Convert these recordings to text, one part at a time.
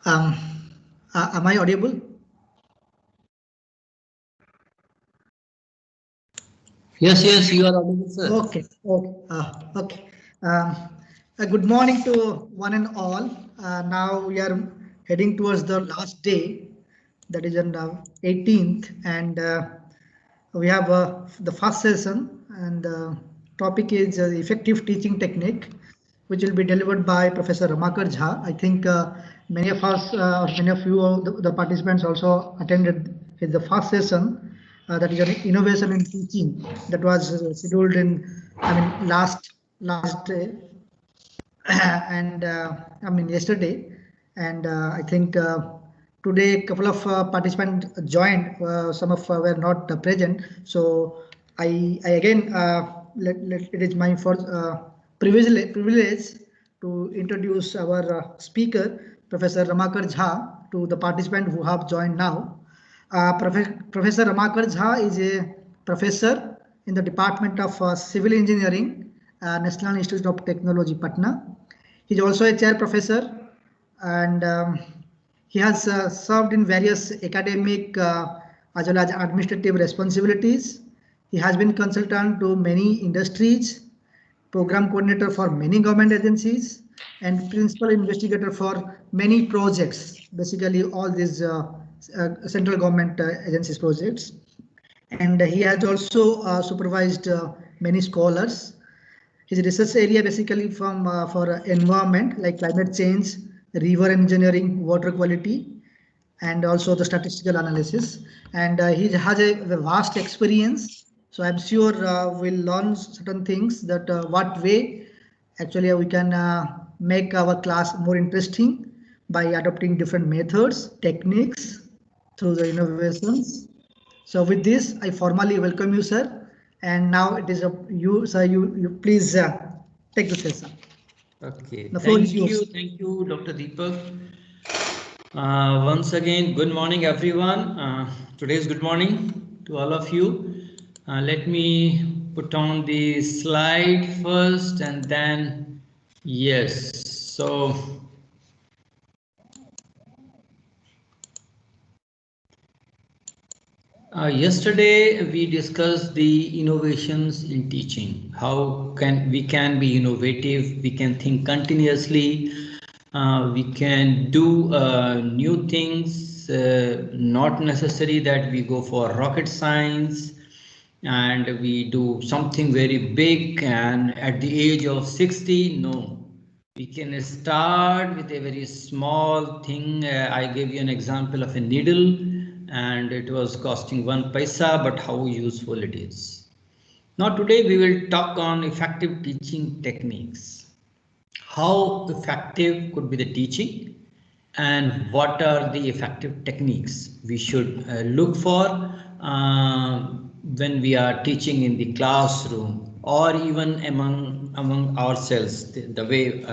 Um, am I audible? Yes, you are audible, sir. Okay. Good morning to one and all. Now we are heading towards the last day, that is on the 18th, and we have the first session, and topic is effective teaching technique, which will be delivered by Professor Ramakar Jha. I think many of us, many of you, the participants also attended his the first session, that is on innovation in teaching, that was scheduled in, I mean, last and I mean yesterday, and I think today a couple of participants joined. Some of were not present. So I again it is my first privilege to introduce our speaker, Professor Ramakar Jha, to the participants who have joined now. Professor Ramakar Jha is a professor in the Department of Civil Engineering, National Institute of Technology, Patna. He is also a chair professor, and he has served in various academic as well as administrative responsibilities. He has been consultant to many industries, program coordinator for many government agencies, and principal investigator for many projects, basically all these central government agencies projects. And he has also supervised many scholars. His research area basically from for environment like climate change, river engineering, water quality, and also the statistical analysis. And he has a vast experience. So I'm sure we'll learn certain things that what way actually we can make our class more interesting by adopting different methods, techniques through the innovations. So with this, I formally welcome you, sir. And now it is up you, sir. You please take the session. Okay, The floor is yours. thank you, Dr. Deepak. Once again, good morning, everyone. Today is good morning to all of you. Let me put on the slide first and then, yes. So, yesterday we discussed the innovations in teaching. How can we be innovative? We can think continuously. We can do new things. Not necessary that we go for rocket science and we do something very big. And at the age of 60, no. We can start with a very small thing. I gave you an example of a needle, and it was costing 1 paisa, but how useful it is. Now today we will talk on effective teaching techniques. How effective could be the teaching, and what are the effective techniques we should look for when we are teaching in the classroom or even among ourselves. The way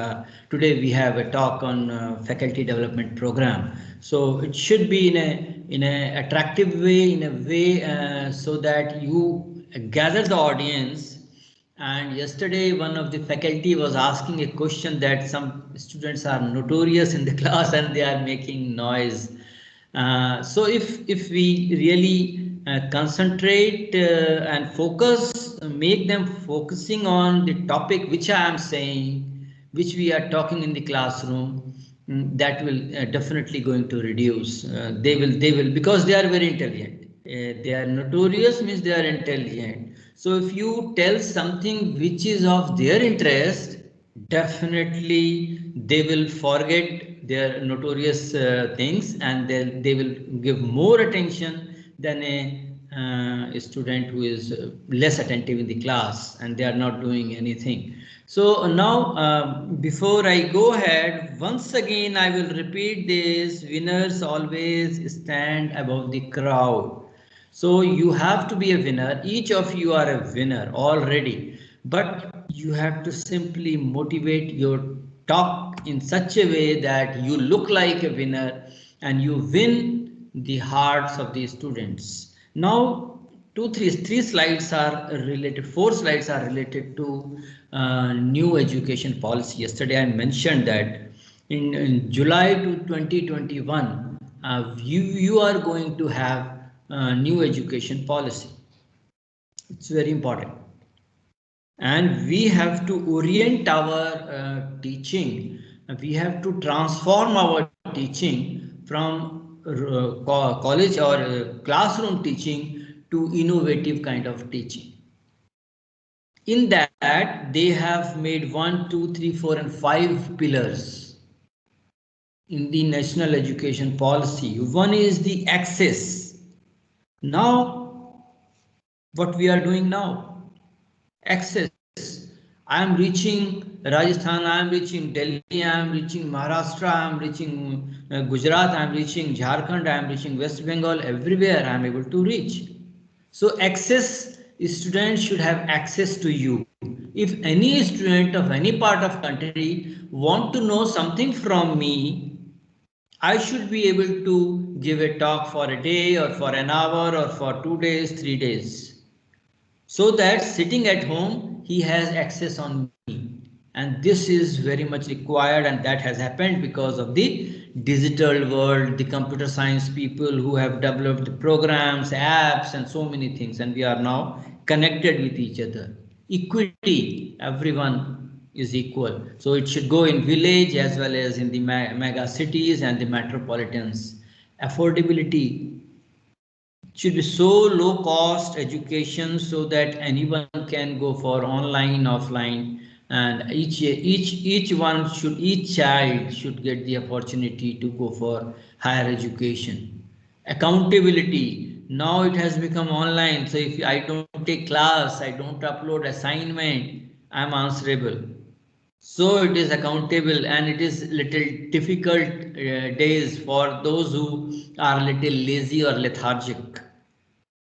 today we have a talk on faculty development program, so it should be in a attractive way, in a way so that you gather the audience. And yesterday, one of the faculty was asking a question that some students are notorious in the class and they are making noise. So if we really concentrate and focus, make them focusing on the topic which I am saying, which we are talking in the classroom, that will definitely going to reduce. They will because they are very intelligent. They are notorious means they are intelligent. So if you tell something which is of their interest, definitely they will forget their notorious things, and they will give more attention than a student who is less attentive in the class and they are not doing anything. So now, before I go ahead, once again I will repeat this: winners always stand above the crowd. So you have to be a winner. Each of you are a winner already, but you have to simply motivate your talk in such a way that you look like a winner and you win the hearts of the students. Now, three slides are related, 4 slides are related to new education policy. Yesterday I mentioned that in July to 2021, you are going to have a new education policy. It's very important. And we have to orient our teaching. We have to transform our teaching from college or classroom teaching to innovative kind of teaching. In that, they have made 1, 2, 3, 4, and 5 pillars in the national education policy. One is the access. Now, what we are doing now, access. I am reaching Rajasthan, I am reaching Delhi, I am reaching Maharashtra, I am reaching Gujarat, I am reaching Jharkhand, I am reaching West Bengal, everywhere I am able to reach. So access, students should have access to you. If any student of any part of country want to know something from me, I should be able to give a talk for a day or for an hour or for 2 days, 3 days. So that sitting at home, he has access on me. And this is very much required, and that has happened because of the digital world, the computer science people who have developed the programs, apps, and so many things. And we are now connected with each other. Equity, everyone is equal. So it should go in village as well as in the mega cities and the metropolitans. Affordability, should be so low cost education so that anyone can go for online, offline, and each child should get the opportunity to go for higher education. Accountability, now it has become online, so if I don't take class, I don't upload assignment, I am answerable. So it is accountable, and it is little difficult days for those who are little lazy or lethargic.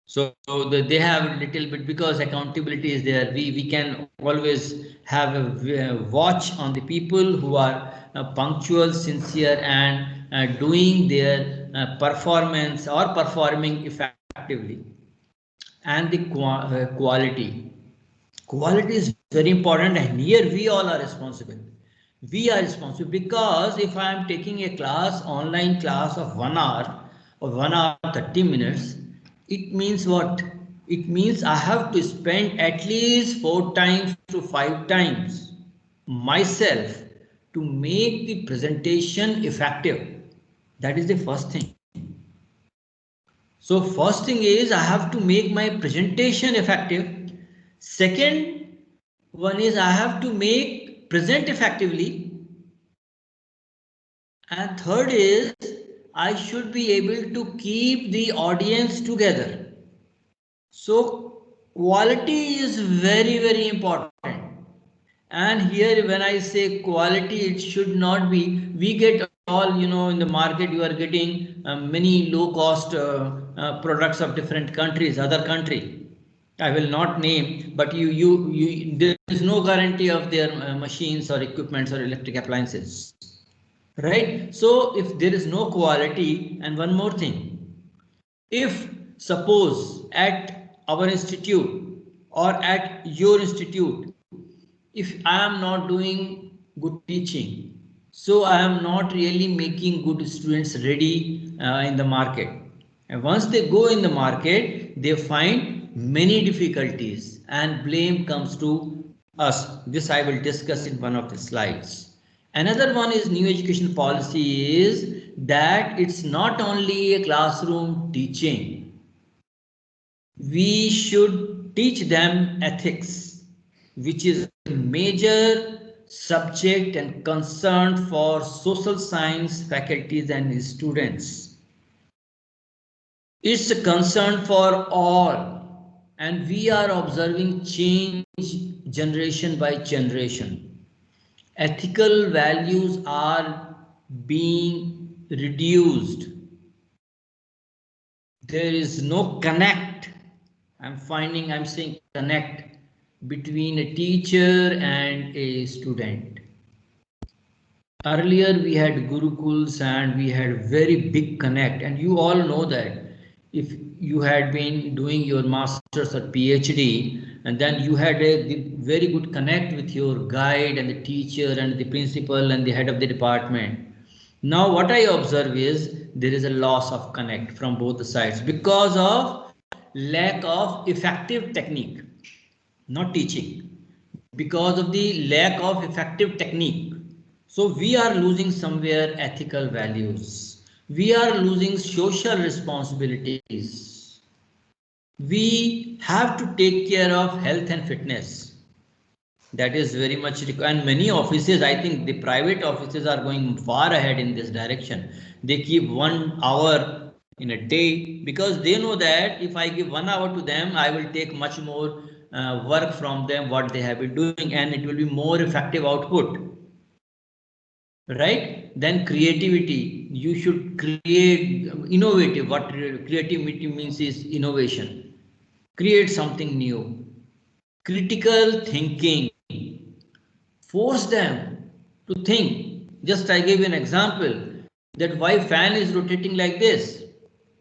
So they have little bit, because accountability is there. We can always have a watch on the people who are punctual, sincere, and doing their performance or performing effectively. And the quality. Quality is very important, and here we all are responsible. We are responsible because if I am taking a class, online class of 1 hour or 1 hour 30 minutes, it means what? It means I have to spend at least 4 times to 5 times myself to make the presentation effective. That is the first thing. So first thing is I have to make my presentation effective. Second one is I have to make present effectively. And third is I should be able to keep the audience together. So quality is very, very important. And here when I say quality, it should not be, we get all, in the market you are getting many low cost products of different countries, other country. I will not name, but there is no guarantee of their machines or equipments or electric appliances. Right? So if there is no quality, and one more thing, if suppose at our institute or at your institute, if I am not doing good teaching, so I am not really making good students ready in the market. And once they go in the market, they find many difficulties and blame comes to us. This I will discuss in one of the slides. Another one is new education policy is that it's not only a classroom teaching. We should teach them ethics, which is a major subject and concern for social science faculties and students. It's a concern for all, and we are observing change generation by generation. Ethical values are being reduced. There is no connect. I'm saying connect between a teacher and a student. Earlier we had gurukuls and we had very big connect, and you all know that if you had been doing your master's or PhD, and then you had a very good connect with your guide and the teacher and the principal and the head of the department. Now what I observe is there is a loss of connect from both the sides because of lack of effective technique, not teaching, because of the lack of effective technique. So we are losing somewhere ethical values. We are losing social responsibilities. We have to take care of health and fitness. That is very much required. And many offices, I think the private offices are going far ahead in this direction. They keep 1 hour in a day because they know that if I give 1 hour to them, I will take much more work from them what they have been doing, and it will be more effective output. Right? Then creativity, you should create innovative. What creativity means is innovation. Create something new. Critical thinking. Force them to think. Just I gave you an example that why fan is rotating like this.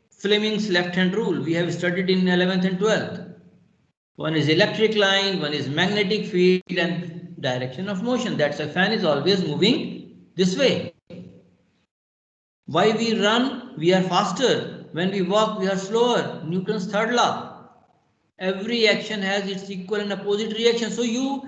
Fleming's left hand rule we have studied in 11th and 12th. One is electric line, one is magnetic field and direction of motion. That's why fan is always moving this way. Why we run, we are faster. When we walk, we are slower. Newton's third law. Every action has its equal and opposite reaction. So you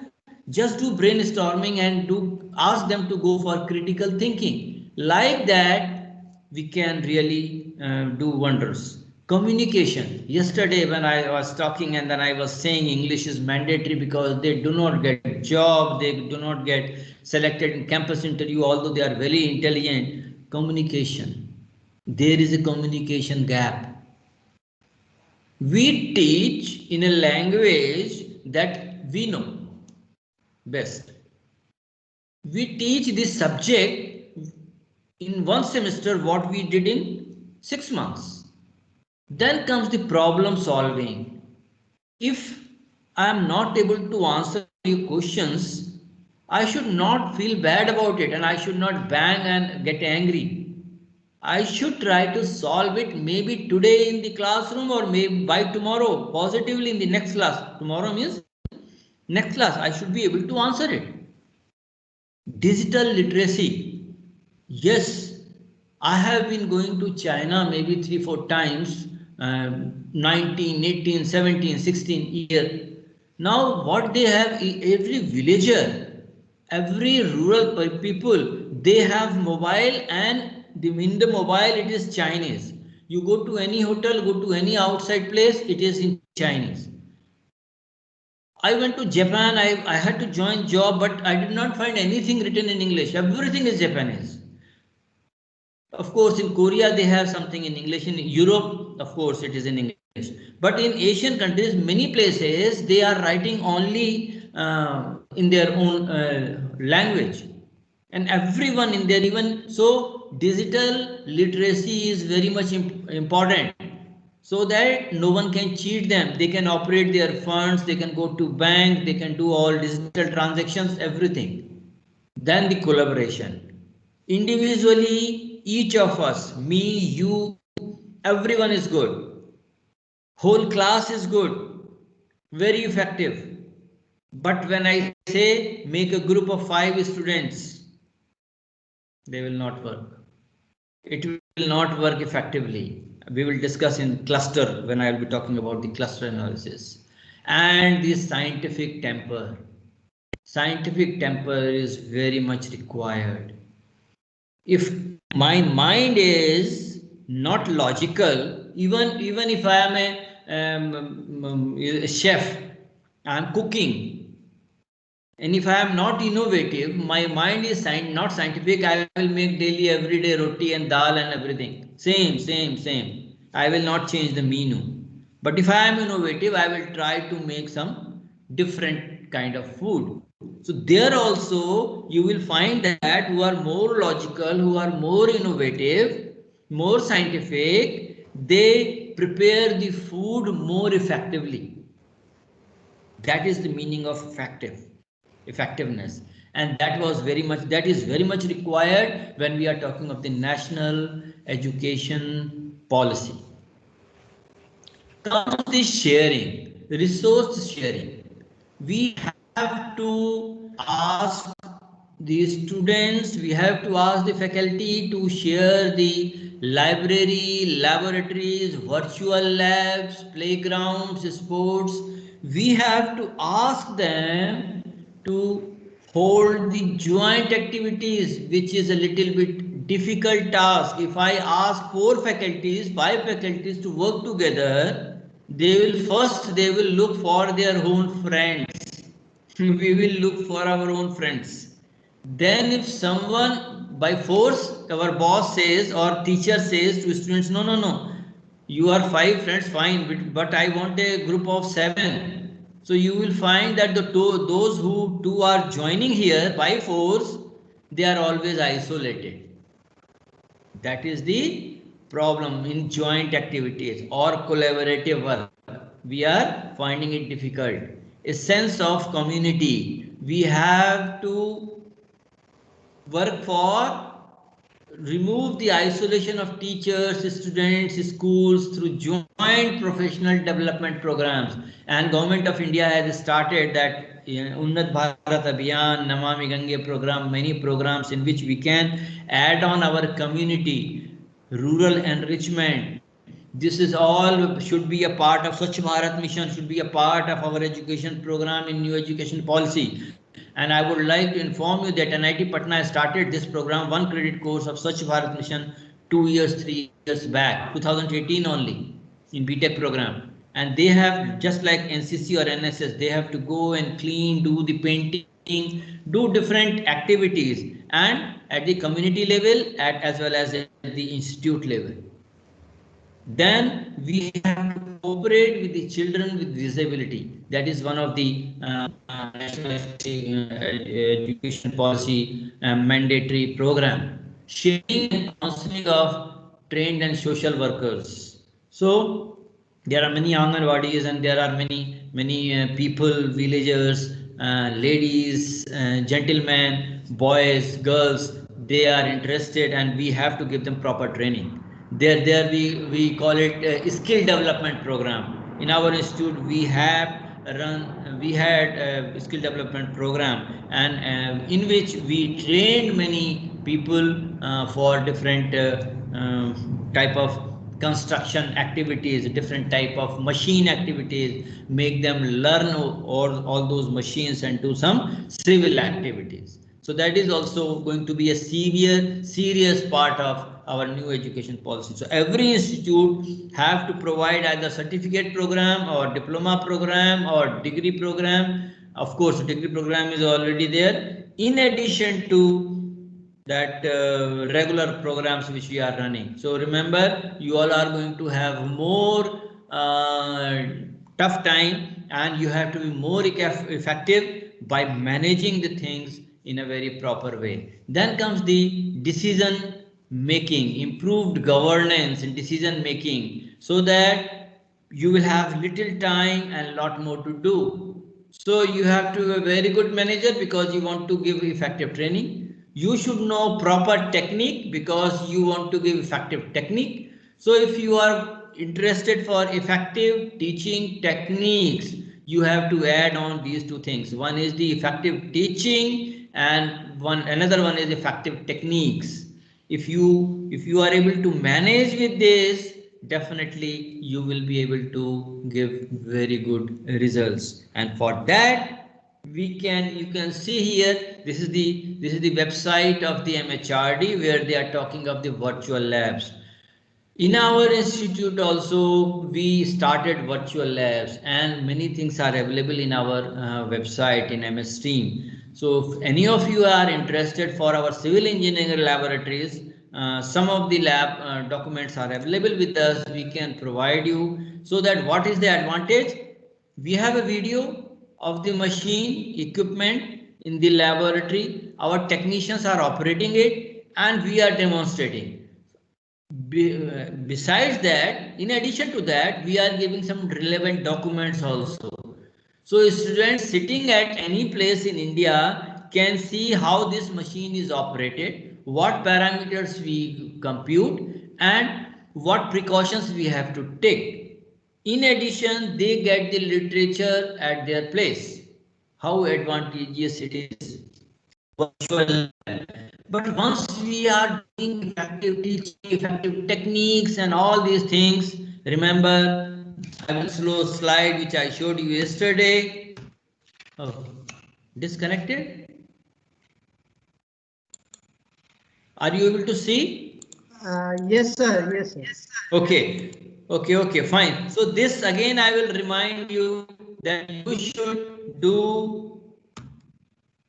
just do brainstorming and ask them to go for critical thinking. Like that, we can really do wonders. Communication. Yesterday when I was talking and then I was saying English is mandatory because they do not get job, they do not get selected in campus interview, although they are very intelligent. Communication. There is a communication gap. We teach in a language that we know best. We teach this subject in 1 semester what we did in 6 months. Then comes the problem solving. If I am not able to answer your questions, I should not feel bad about it and I should not bang and get angry. I should try to solve it maybe today in the classroom or maybe by tomorrow, positively in the next class. Tomorrow means next class, I should be able to answer it. Digital literacy. Yes, I have been going to China maybe 3-4 times, 19, 18, 17, 16 years. Now what they have, every villager, every rural people, they have mobile and in the mobile it is Chinese. You go to any hotel, go to any outside place, it is in Chinese. I went to Japan, I had to join job, but I did not find anything written in English. Everything is Japanese. Of course, in Korea, they have something in English. In Europe, of course, it is in English. But in Asian countries, many places, they are writing only in their own language. And everyone in there, even so, digital literacy is very much important. So that no one can cheat them. They can operate their funds, they can go to bank, they can do all digital transactions, everything. Then the collaboration. Individually, each of us, me, you, everyone is good. Whole class is good, very effective. But when I say make a group of 5 students, they will not work. It will not work effectively. We will discuss in cluster when I will be talking about the cluster analysis. And the scientific temper. Scientific temper is very much required. If my mind is not logical, even if I am a chef, I am cooking, and if I am not innovative, my mind is not scientific, I will make daily everyday roti and dal and everything. Same. I will not change the menu. But if I am innovative, I will try to make some different kind of food. So there also you will find that who are more logical, who are more innovative, more scientific, they prepare the food more effectively. That is the meaning of effectiveness, and that is very much required when we are talking of the national education policy. comes the sharing, resource sharing. We have to ask the students, we have to ask the faculty to share the library, laboratories, virtual labs, playgrounds, sports. We have to ask them to hold the joint activities, which is a little bit difficult task. If I ask 4 faculties, 5 faculties to work together, they will look for their own friends. We will look for our own friends. Then if someone by force, our boss says or teacher says to students, no, no, no, you are 5 friends, fine, but I want a group of 7. So you will find that those who two are joining here by force, they are always isolated. That is the problem in joint activities or collaborative work. We are finding it difficult. A sense of community. We have to work for remove the isolation of teachers, students, schools through joint professional development programs. And Government of India has started that Unnat Bharat Abhiyan, Namami Gange program, many programs in which we can add on our community, rural enrichment. This is all should be a part of Swachh Bharat mission, should be a part of our education program in new education policy. And I would like to inform you that NIT Patna has started this program, 1 credit course of Swachh Bharat mission 2 years, 3 years back, 2018 only in BTech program. And they have, just like NCC or NSS, they have to go and clean, do the painting, do different activities, and at the community level as well as at the institute level. Then we have to cooperate with the children with disability. That is one of the national education policy mandatory program. Sharing and counseling of trained and social workers. So there are many Anganwadis and there are many people, villagers, ladies, gentlemen, boys, girls. They are interested, and we have to give them proper training. There we call it a skill development program. In our institute, we had a skill development program, and in which we trained many people for different type of construction activities, different type of machine activities, make them learn all those machines and do some civil activities. So that is also going to be a serious part of our new education policy. So every institute have to provide either certificate program or diploma program or degree program. Of course, degree program is already there. In addition to that regular programs which we are running. So remember, you all are going to have more tough time, and you have to be more effective by managing the things in a very proper way. Then comes the decision making, improved governance and decision making, so that you will have little time and lot more to do. So you have to be a very good manager because you want to give effective training. You should know proper technique because you want to give effective technique. So if you are interested for effective teaching techniques, you have to add on these 2 things. One is the effective teaching, and another one is effective techniques. If you are able to manage with this, definitely you will be able to give very good results. And for that, you can see here, this is the website of the MHRD, where they are talking of the virtual labs. In our institute also, we started virtual labs, and many things are available in our website in MS Team. So if any of you are interested for our civil engineering laboratories, some of the lab documents are available with us. We can provide you. So that what is the advantage? We have a video of the machine equipment in the laboratory. Our technicians are operating it, and we are demonstrating. Besides that, in addition to that, we are giving some relevant documents also. So students sitting at any place in India can see how this machine is operated, what parameters we compute, and what precautions we have to take. In addition, they get the literature at their place. How advantageous it is. Virtual. But once we are doing effective teaching, effective techniques and all these things, remember, I will slow slide which I showed you yesterday. Oh, disconnected? Are you able to see? Yes, sir. Yes, sir. Okay, fine. So this again I will remind you that you should do,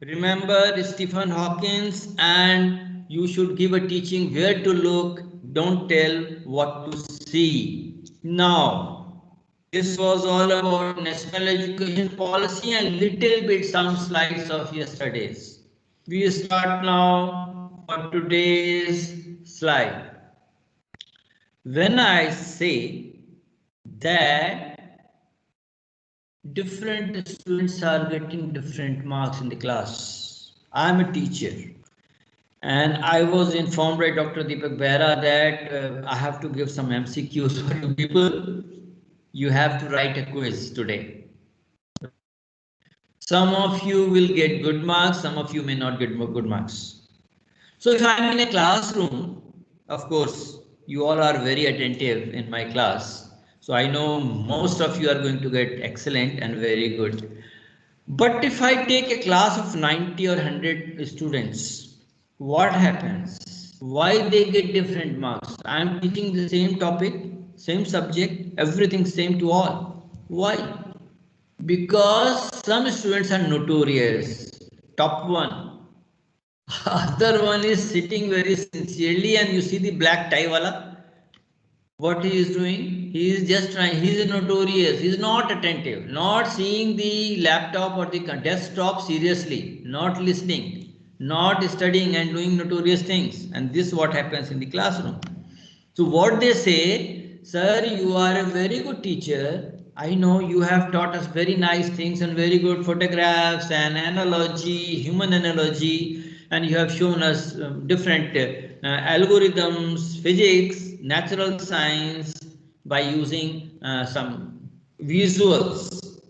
remember Stephen Hawkins, and you should give a teaching where to look, don't tell what to see. Now, this was all about national education policy and little bit some slides of yesterday's. We start now for today's slide. When I say that different students are getting different marks in the class, I am a teacher and I was informed by Dr. Deepak Behra that I have to give some MCQs for you people. You have to write a quiz today. Some of you will get good marks, some of you may not get good marks. So if I am in a classroom, of course, you all are very attentive in my class. So I know most of you are going to get excellent and very good. But if I take a class of 90 or 100 students, what happens? Why they get different marks? I am teaching the same topic, same subject, everything same to all. Why? Because some students are notorious. Top one. Other one is sitting very sincerely, and you see the black tie wala. What he is doing? He is just trying. He is notorious. He is not attentive, not seeing the laptop or the desktop seriously, not listening, not studying, and doing notorious things. And this is what happens in the classroom. So what they say, sir, you are a very good teacher. I know you have taught us very nice things and very good photographs and analogy, human analogy, and you have shown us different algorithms, physics, natural science by using some visuals.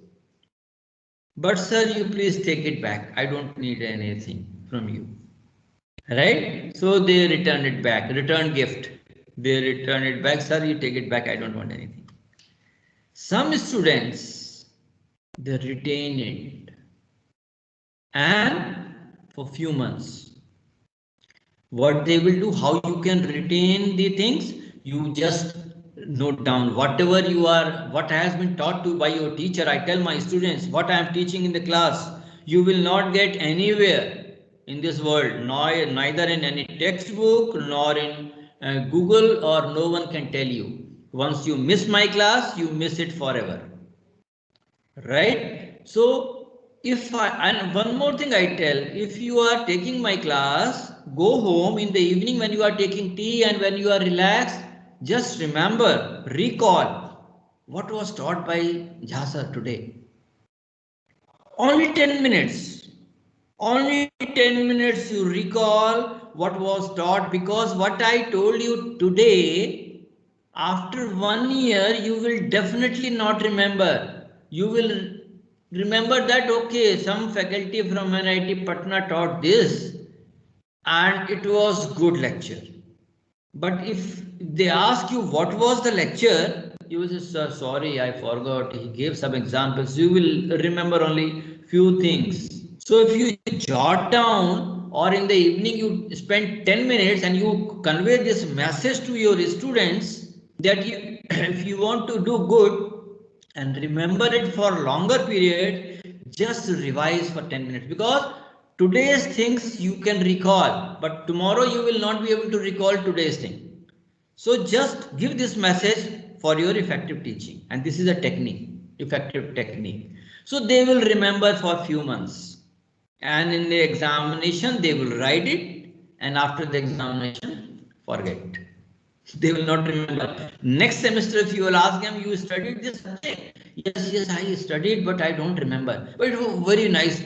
But sir, you please take it back. I don't need anything from you. Right? So they returned it back, return gift. They return it back, sir, you take it back, I don't want anything. Some students, they retain it and for few months. What they will do, how you can retain the things, you just note down whatever you are, what has been taught to by your teacher. I tell my students what I am teaching in the class, you will not get anywhere in this world, neither in any textbook nor in Google, or no one can tell you. Once you miss my class, you miss it forever. Right? So if I, and one more thing I tell, if you are taking my class, go home in the evening when you are taking tea and when you are relaxed, just remember, recall what was taught by Jha today. Only 10 minutes. Only 10 minutes you recall what was taught, because what I told you today, after 1 year, you will definitely not remember. You will remember that, okay, some faculty from NIT Patna taught this and it was good lecture. But if they ask you what was the lecture, you will say, sir, sorry, I forgot. He gave some examples. You will remember only few things. So if you jot down, or in the evening you spend 10 minutes and you convey this message to your students that you, if you want to do good and remember it for longer period, just revise for 10 minutes, because today's things you can recall, but tomorrow you will not be able to recall today's thing. So just give this message for your effective teaching, and this is a technique, effective technique. So they will remember for few months, and in the examination they will write it, and after the examination forget. They will not remember. Next semester, if you will ask them, you studied this subject? Yes, I studied, but I don't remember. But it was very nice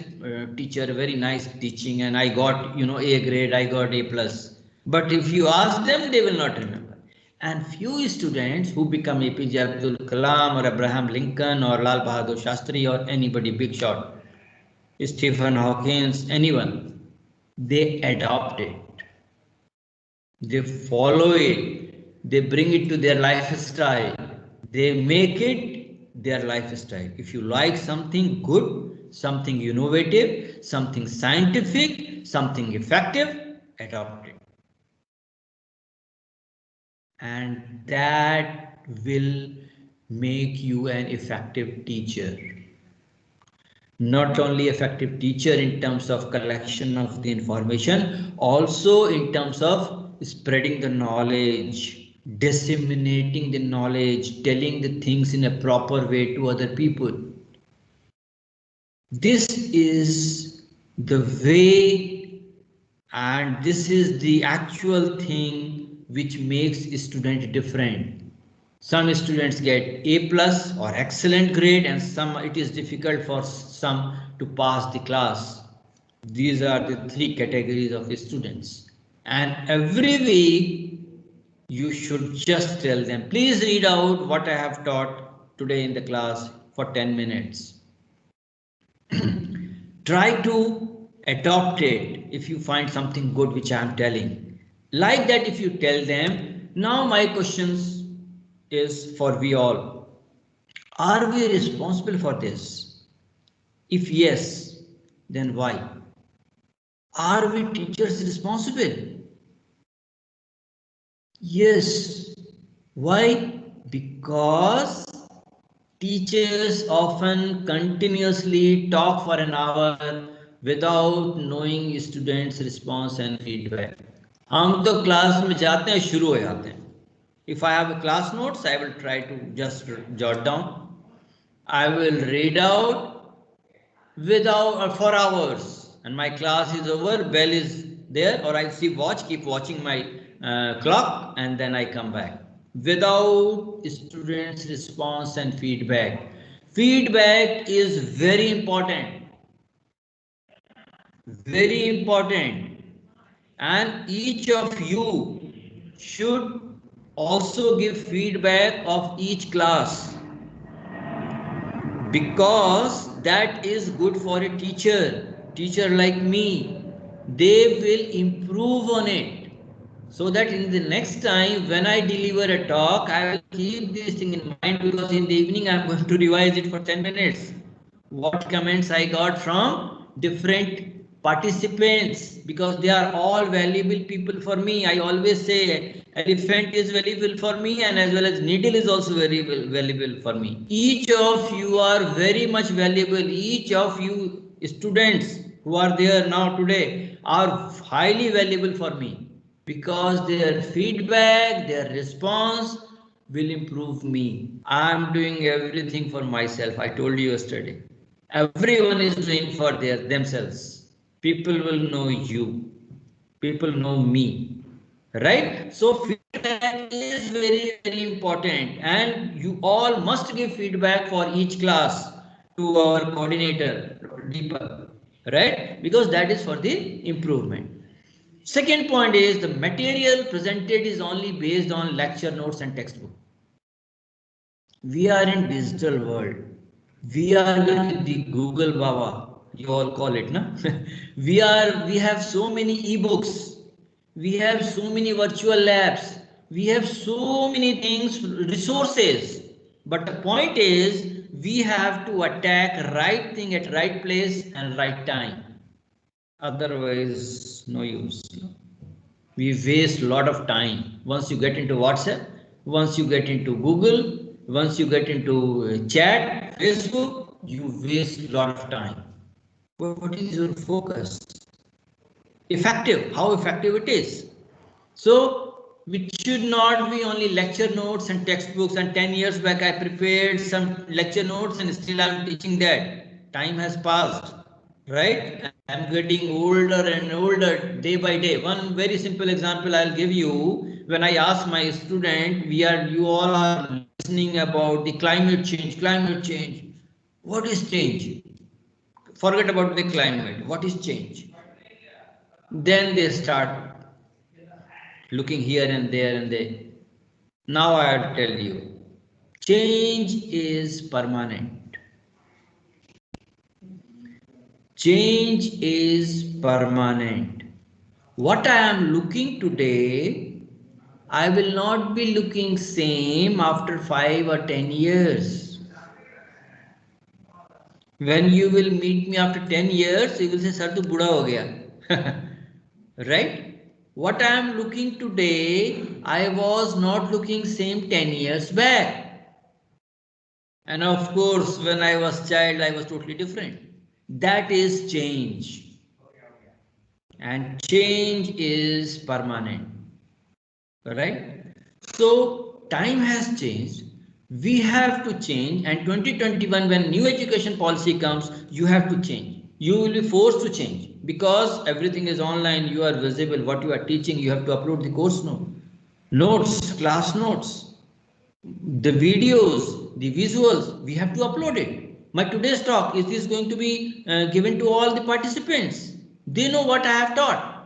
teacher, very nice teaching, and I got, A grade, I got A plus. But if you ask them, they will not remember. and few students who become APJ Abdul Kalam or Abraham Lincoln or Lal Bahadur Shastri or anybody big shot, Stephen Hawkins, anyone, they adopt it, they follow it, they bring it to their lifestyle, they make it their lifestyle. If you like something good, something innovative, something scientific, something effective, adopt it. And that will make you an effective teacher. Not only effective teacher in terms of collection of the information, also in terms of spreading the knowledge, disseminating the knowledge, telling the things in a proper way to other people. This is the way, and this is the actual thing which makes a student different. Some students get A plus or excellent grade, and some it is difficult for some to pass the class. These are the three categories of students. And every week you should just tell them, please read out what I have taught today in the class for 10 minutes. Try to adopt it if you find something good which I am telling. Like that, if you tell them, now my questions is for we all. Are we responsible for this? If yes, then why? Are we teachers responsible? Yes. Why? Because teachers often continuously talk for an hour without knowing students' response and feedback. हम तो class में जाते हैं, शुरू हो जाते हैं. If I have a class notes, I will try to just jot down. I will read out without for hours, and my class is over, bell is there, or I see watch, keep watching my clock, and then I come back without students' response and feedback. Feedback is very important, and each of you should also give feedback of each class, because that is good for a teacher like me. They will improve on it, so that in the next time when I deliver a talk, I will keep this thing in mind, because in the evening I am going to revise it for 10 minutes. What comments I got from different participants, because they are all valuable people for me. I always say elephant is valuable for me, and as well as needle is also very valuable for me. Each of you are very much valuable. Each of you students who are there now today are highly valuable for me, because their feedback, their response will improve me. I am doing everything for myself. I told you yesterday. Everyone is doing for themselves. People will know you. People know me. Right? So feedback is very important, and you all must give feedback for each class to our coordinator, Deepak. Right? Because that is for the improvement. Second point is the material presented is only based on lecture notes and textbook. We are in digital world. We are with the Google Baba, you all call it, na? We have so many ebooks. We have so many virtual labs. We have so many things, resources. But the point is, we have to attack right thing at right place and right time. Otherwise, no use. We waste a lot of time. Once you get into WhatsApp, once you get into Google, once you get into chat, Facebook, you waste a lot of time. But what is your focus? Effective, how effective it is. So it should not be only lecture notes and textbooks, and 10 years back I prepared some lecture notes and still I'm teaching that. Time has passed, right? I'm getting older and older day by day. One very simple example I'll give you. When I ask my student, you all are listening about the climate change. What is change? Forget about the climate. What is change? Then they start looking here and there, and they Now I'll tell you, change is permanent. Change is permanent. What I am looking today, I will not be looking same after 5 or 10 years. When you will meet me after 10 years, you will say, Sir, tu buda ho gaya. Right? What I am looking today, I was not looking same 10 years back. And of course, when I was child, I was totally different. That is change. And change is permanent. Right? So time has changed. We have to change. And 2021, when new education policy comes, you have to change. You will be forced to change because everything is online. You are visible. What you are teaching, you have to upload the course notes, class notes, the videos, the visuals. We have to upload it. My today's talk is going to be given to all the participants. They know what I have taught.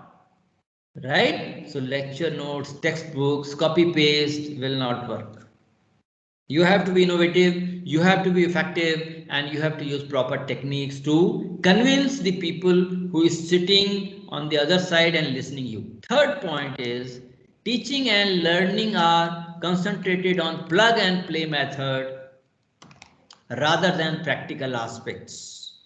Right? So lecture notes, textbooks, copy paste will not work. You have to be innovative, you have to be effective, and you have to use proper techniques to convince the people who is sitting on the other side and listening you. Third point is teaching and learning are concentrated on plug and play method rather than practical aspects.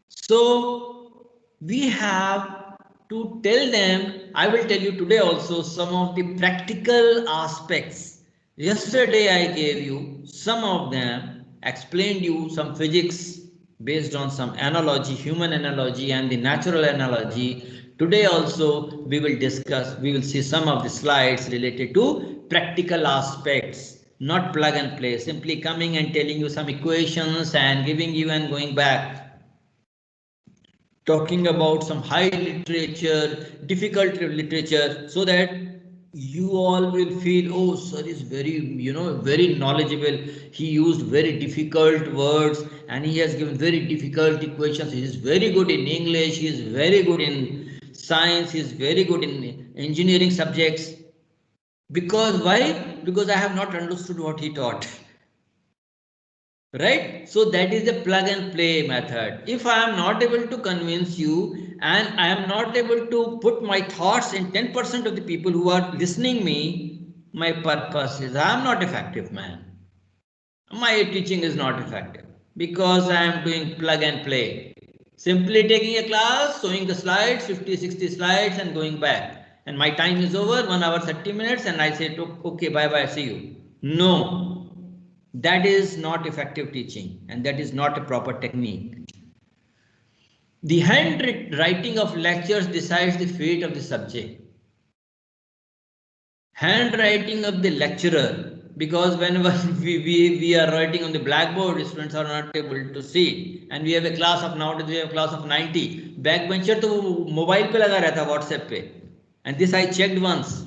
So we have to tell them, I will tell you today also some of the practical aspects. Yesterday I gave you some of them, explained you some physics based on some analogy, human analogy and the natural analogy. Today also we will discuss, we will see some of the slides related to practical aspects, not plug and play, simply coming and telling you some equations and giving you and going back. Talking about some high literature, difficult literature, so that you all will feel, oh, sir is very, very knowledgeable. He used very difficult words and he has given very difficult equations. He is very good in English, he is very good in science, he is very good in engineering subjects. Because why? Because I have not understood what he taught. Right? So that is the plug and play method. If I am not able to convince you and I am not able to put my thoughts in 10% of the people who are listening me, my purpose is I am not effective, man. My teaching is not effective because I am doing plug and play. Simply taking a class, showing the slides, 50, 60 slides and going back. And my time is over, 1 hour, 30 minutes and I say, okay, bye bye, see you. No, that is not effective teaching and that is not a proper technique. The handwriting of lectures decides the fate of the subject. Handwriting of the lecturer, because whenever we are writing on the blackboard, students are not able to see, and we have a class of nowadays we have a class of 90. Backbencher to mobile पे लगा रहता WhatsApp पे, and this I checked once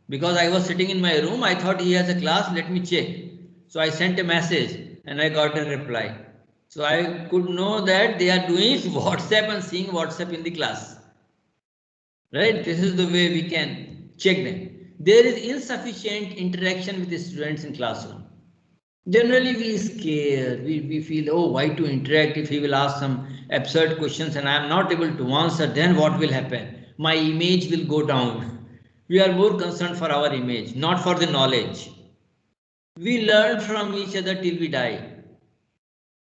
because I was sitting in my room. I thought he has a class, let me check. So I sent a message and I got a reply. So I could know that they are doing WhatsApp and seeing WhatsApp in the class. Right? This is the way we can check them. There is insufficient interaction with the students in classroom. Generally, we scare, we feel, oh, why to interact if he will ask some absurd questions and I am not able to answer, then what will happen? My image will go down. We are more concerned for our image, not for the knowledge. We learn from each other till we die.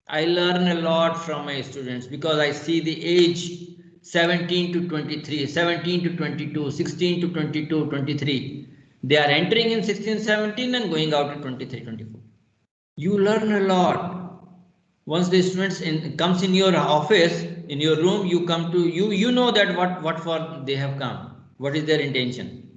I learn a lot from my students because I see the age 17 to 23, 17 to 22, 16 to 22, 23. They are entering in 16, 17 and going out at 23, 24. You learn a lot. Once the students comes in your office, in your room, you come to, you know that what for they have come, what is their intention.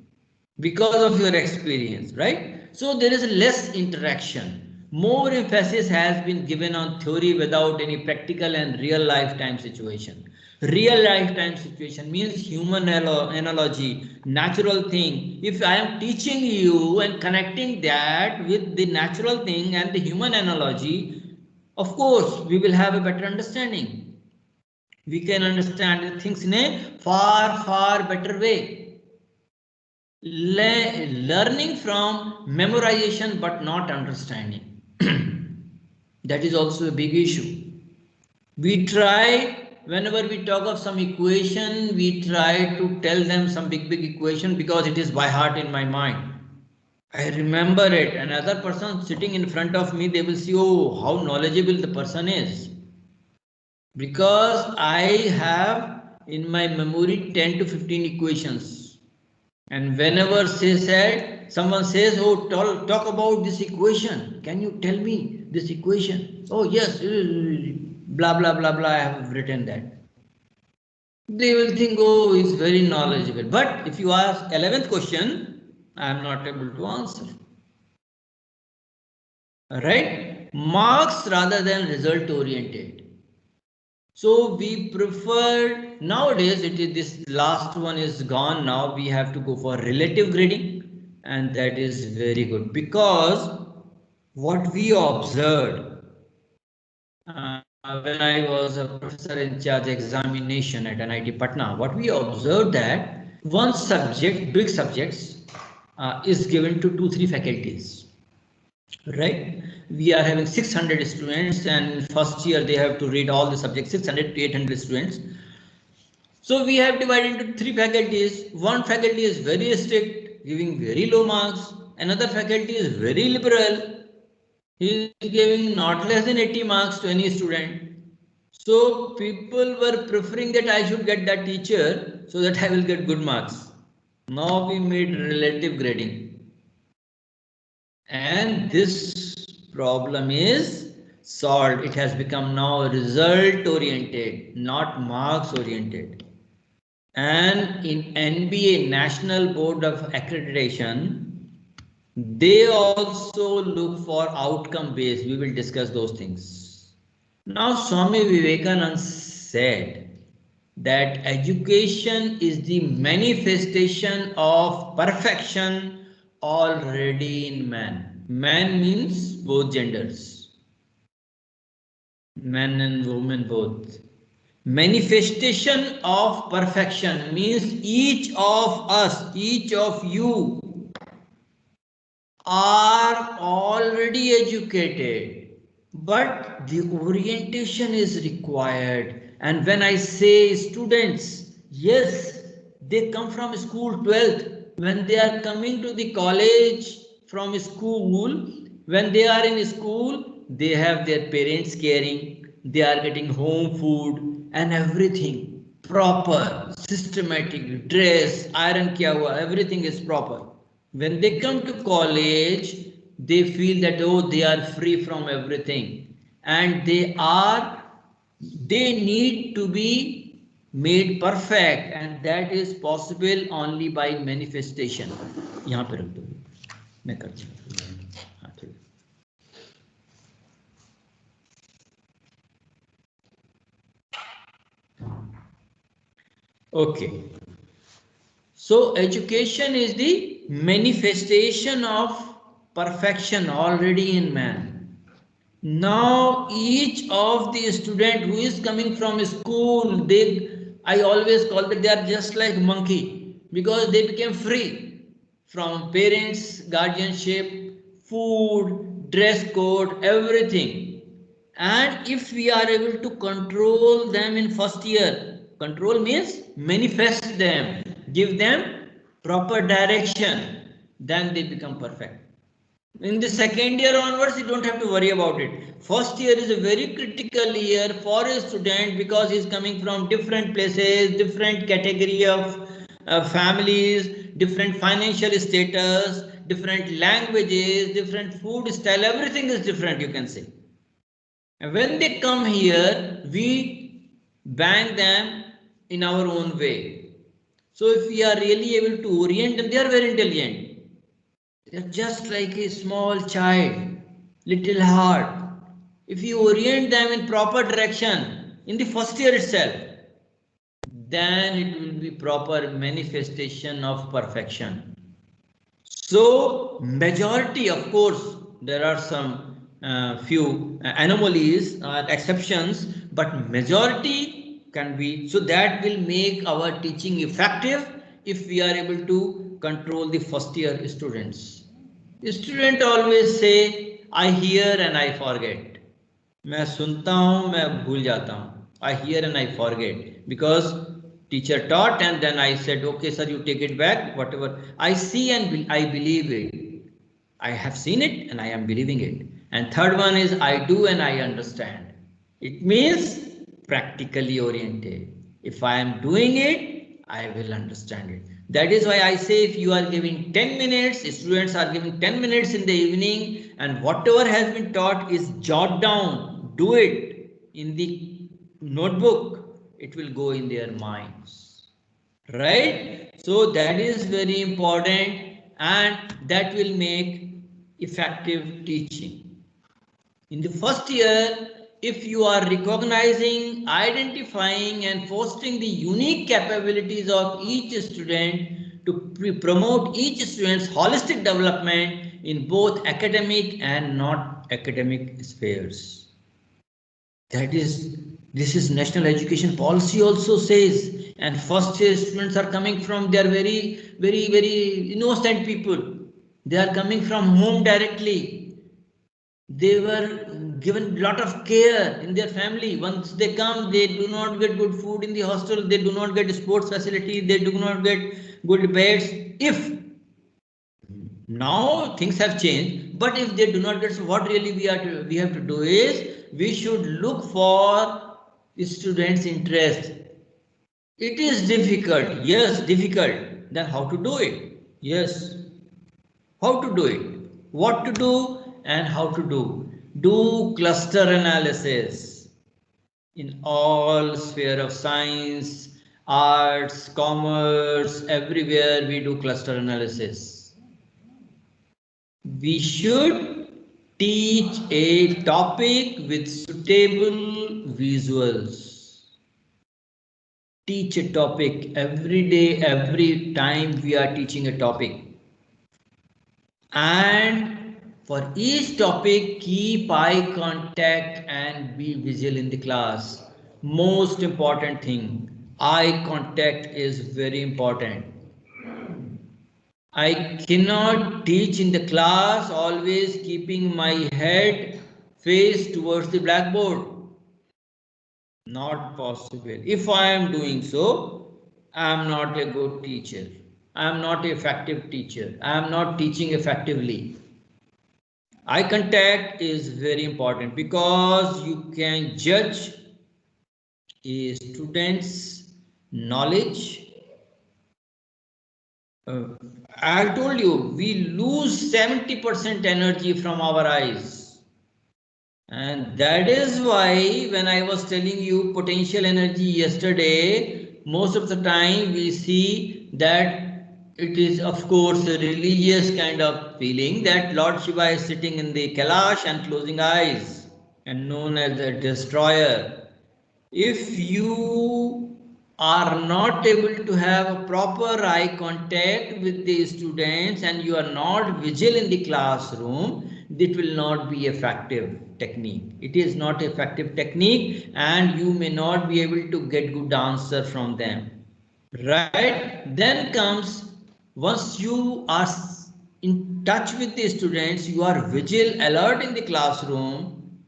Because of your experience, right? So there is less interaction. More emphasis has been given on theory without any practical and real lifetime situation. Real lifetime situation means human analogy, natural thing. If I am teaching you and connecting that with the natural thing and the human analogy, of course, we will have a better understanding. We can understand things in a far, far better way. learning from memorization but not understanding. That is also a big issue. We try, whenever we talk of some equation, we try to tell them some big equation because it is by heart in my mind. I remember it. Another person sitting in front of me, they will see, oh, how knowledgeable the person is. Because I have in my memory 10 to 15 equations. And whenever someone says, oh, talk about this equation. Can you tell me this equation? Oh, yes, blah, blah, blah, blah. I have written that. They will think, oh, he's very knowledgeable. But if you ask 11th question, I am not able to answer. Right? Marks rather than result oriented. So we prefer nowadays, this last one is gone. Now we have to go for relative grading, and that is very good because what we observed when I was a professor in charge examination at NIT Patna, what we observed that one subject, big subjects, is given to 2-3 faculties. Right, we are having 600 students, and first year they have to read all the subjects, 600 to 800 students. So we have divided into 3 faculties. One faculty is very strict, giving very low marks. Another faculty is very liberal. He is giving not less than 80 marks to any student. So people were preferring that I should get that teacher so that I will get good marks. Now we made relative grading. And this problem is solved. It has become now result oriented, not marks oriented. And in NBA, National Board of Accreditation, they also look for outcome based. We will discuss those things. Now, Swami Vivekananda said that education is the manifestation of perfection already in man. Man means both genders, men and women both. Manifestation of perfection means each of us, each of you are already educated, but the orientation is required. And when I say students, yes, they come from school 12th. When they are coming to the college from school, when they are in school, they have their parents caring, they are getting home food and everything proper, systematic, dress, iron kiya hua, everything is proper. When they come to college, they feel that, oh, they are free from everything, and they need to be made perfect, and that is possible only by manifestation. यहाँ पे रख दो, मैं करता हूँ. हाँ, ठीक. Okay. So education is the manifestation of perfection already in man. Now each of the student who is coming from school, I always call that they are just like monkey, because they became free from parents, guardianship, food, dress code, everything. And if we are able to control them in first year, control means manifest them, give them proper direction, then they become perfect. In the second year onwards, you don't have to worry about it. First year is a very critical year for a student because he is coming from different places, different category of families, different financial status, different languages, different food style, everything is different, you can say. And when they come here, we bank them in our own way. So if we are really able to orient them, they are very intelligent. They are just like a small child, little hard. If you orient them in proper direction in the first year itself, then it will be proper manifestation of perfection. So majority, of course, there are some few anomalies or exceptions, but majority can be, so that will make our teaching effective if we are able to control the first year students. Student always say, I hear and I forget. मैं सुनता हूँ, मैं भूल जाता हूँ. I hear and I forget because teacher taught and then I said, okay, sir, you take it back. Whatever I see and I believe it. I have seen it and I am believing it. And third one is I do and I understand. It means practically oriented. If I am doing it, I will understand it. That is why I say if you are giving 10 minutes, students are giving 10 minutes in the evening, and whatever has been taught is jot down, do it in the notebook, it will go in their minds. Right? So that is very important, and that will make effective teaching. In the first year, if you are recognizing, identifying and fostering the unique capabilities of each student to promote each student's holistic development in both academic and not academic spheres. This is national education policy also says, and first year students are coming from, they are very innocent people. They are coming from home directly. They were given a lot of care in their family. Once they come, they do not get good food in the hostel, they do not get sports facility, they do not get good beds. If now things have changed, but if they do not get, so what really we have to do is we should look for students' interest. It is difficult, yes, difficult. Then how to do it? Yes, how to do it, what to do and how to do cluster analysis in all sphere of science, arts, commerce, everywhere we do cluster analysis. We should teach a topic with suitable visuals. Teach a topic every day, every time we are teaching a topic. And for each topic, keep eye contact and be visual in the class. Most important thing, eye contact is very important. I cannot teach in the class always keeping my head face towards the blackboard. Not possible. If I am doing so, I am not a good teacher. I am not an effective teacher. I am not teaching effectively. Eye contact is very important because you can judge a student's knowledge. I told you we lose 70% energy from our eyes, and that is why when I was telling you potential energy yesterday, most of the time we see that it is of course a religious kind of feeling that Lord Shiva is sitting in the Kailash and closing eyes and known as the destroyer. If you are not able to have a proper eye contact with the students and you are not vigilant in the classroom, it will not be effective technique. It is not effective technique and you may not be able to get good answer from them. Right? Then comes, once you are in touch with the students, you are vigilant, alert in the classroom,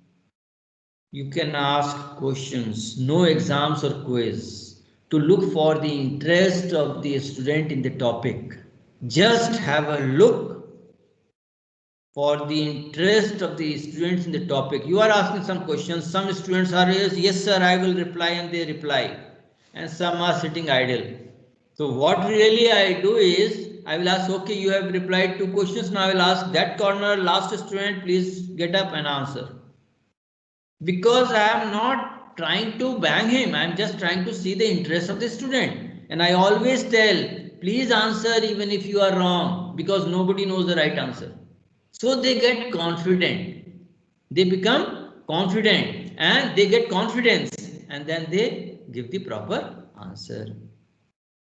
you can ask questions, no exams or quiz, to look for the interest of the student in the topic. Just have a look for the interest of the students in the topic. You are asking some questions. Some students are, yes sir, I will reply, and they reply. And some are sitting idle. So what really I do is, I will ask, okay, you have replied 2 questions. Now I will ask that corner, last student, please get up and answer. Because I am not trying to bang him, I am just trying to see the interest of the student. And I always tell, please answer even if you are wrong, because nobody knows the right answer. So they get confident, they become confident and they get confidence, and then they give the proper answer.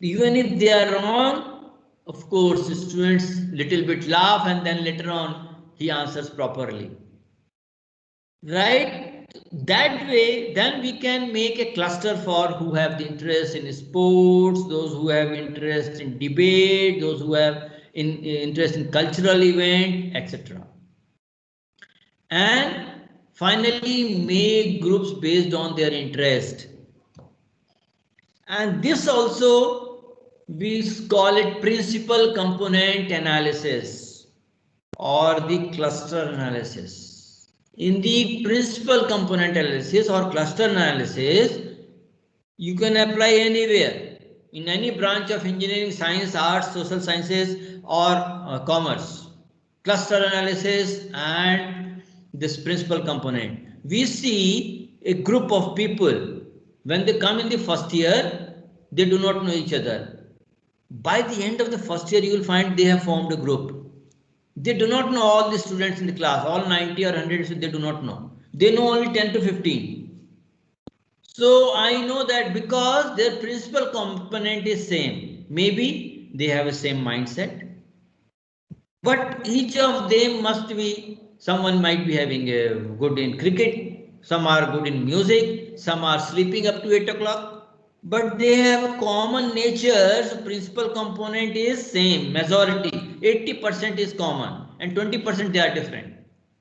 Even if they are wrong, of course, students little bit laugh and then later on he answers properly. Right? that way, then we can make a cluster for who have the interest in sports, those who have interest in debate, those who have interest in cultural event, etc. And finally make groups based on their interest. And this also we call it principal component analysis or the cluster analysis. In the principal component analysis or cluster analysis, you can apply anywhere, in any branch of engineering, science, arts, social sciences, or commerce. Cluster analysis and this principal component. We see a group of people, when they come in the first year, they do not know each other. By the end of the first year, you will find they have formed a group. They do not know all the students in the class, all 90 or 100, they do not know. They know only 10 to 15. So I know that because their principal component is same, maybe they have a same mindset, but each of them must be, someone might be having a good in cricket, some are good in music, some are sleeping up to 8 o'clock, but they have a common nature. So principal component is same, majority, 80% is common and 20% they are different.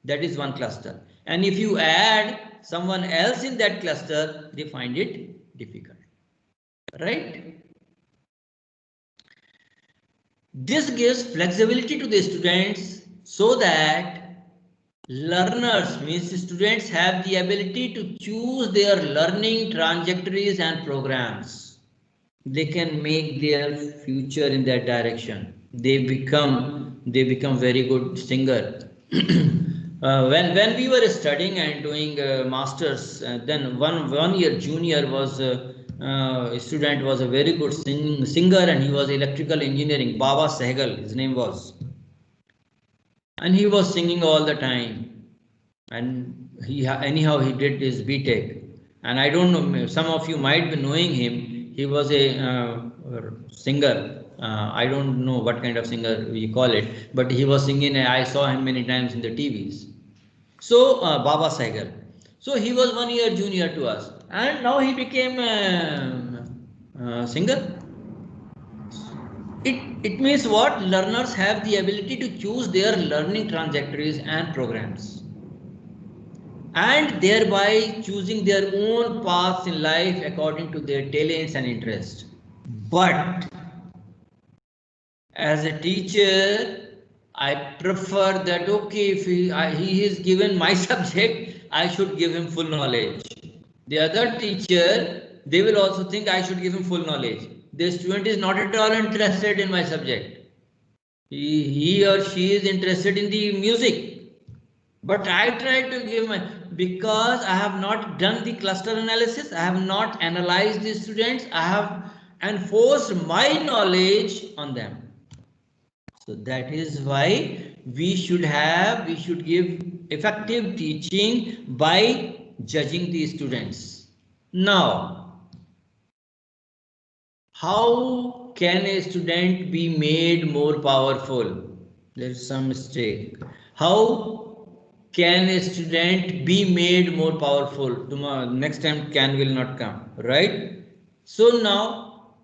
That is one cluster. And if you add someone else in that cluster, they find it difficult, right? This gives flexibility to the students so that learners, means students, have the ability to choose their learning trajectories and programs. They can make their future in that direction. They become very good singer. When we were studying and doing masters, then one year junior was a student, was a very good singer, and he was electrical engineering. Baba Sehgal, his name was, and he was singing all the time. And he anyhow he did his BTech, and I don't know, some of you might be knowing him. He was a singer. I don't know what kind of singer we call it, but he was singing. I saw him many times in the TVs. So Baba Sehgal. So he was 1 year junior to us, and now he became a singer. It means what? Learners have the ability to choose their learning trajectories and programs, and thereby choosing their own paths in life according to their talents and interests. But as a teacher, I prefer that, okay, if he is given my subject, I should give him full knowledge. The other teacher, they will also think I should give him full knowledge. The student is not at all interested in my subject. He or she is interested in the music. But I try to give my, because I have not done the cluster analysis, I have not analyzed the students, I have enforced my knowledge on them. So that is why we should give effective teaching by judging the students. Now, how can a student be made more powerful? There is some mistake. How can a student be made more powerful? Tomorrow, next time can will not come, right? So now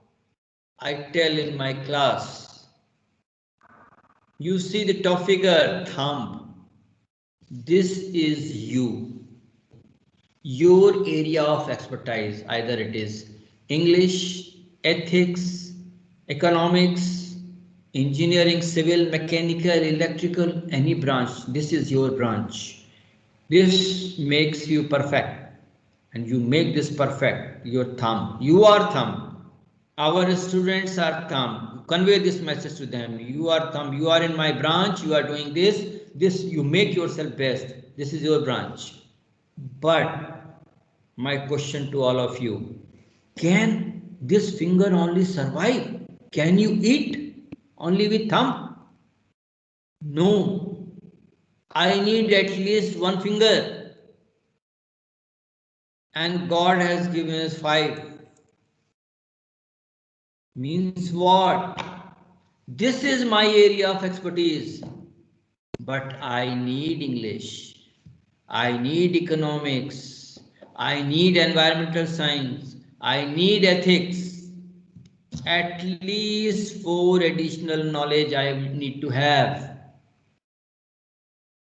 I tell in my class, you see the top figure, thumb. This is your area of expertise. Either it is English, ethics, economics, engineering, civil, mechanical, electrical, any branch. This is your branch. This makes you perfect, and you make this perfect. Your thumb. You are thumb. Our students are thumb. Convey this message to them. You are thumb. You are in my branch. You are doing this. This you make yourself best. This is your branch. But my question to all of you, can this finger only survive? Can you eat only with thumb? No. I need at least one finger. And God has given us 5. Means what? This is my area of expertise, but I need English. I need economics, I need environmental science, I need ethics. At least 4 additional knowledge I need to have.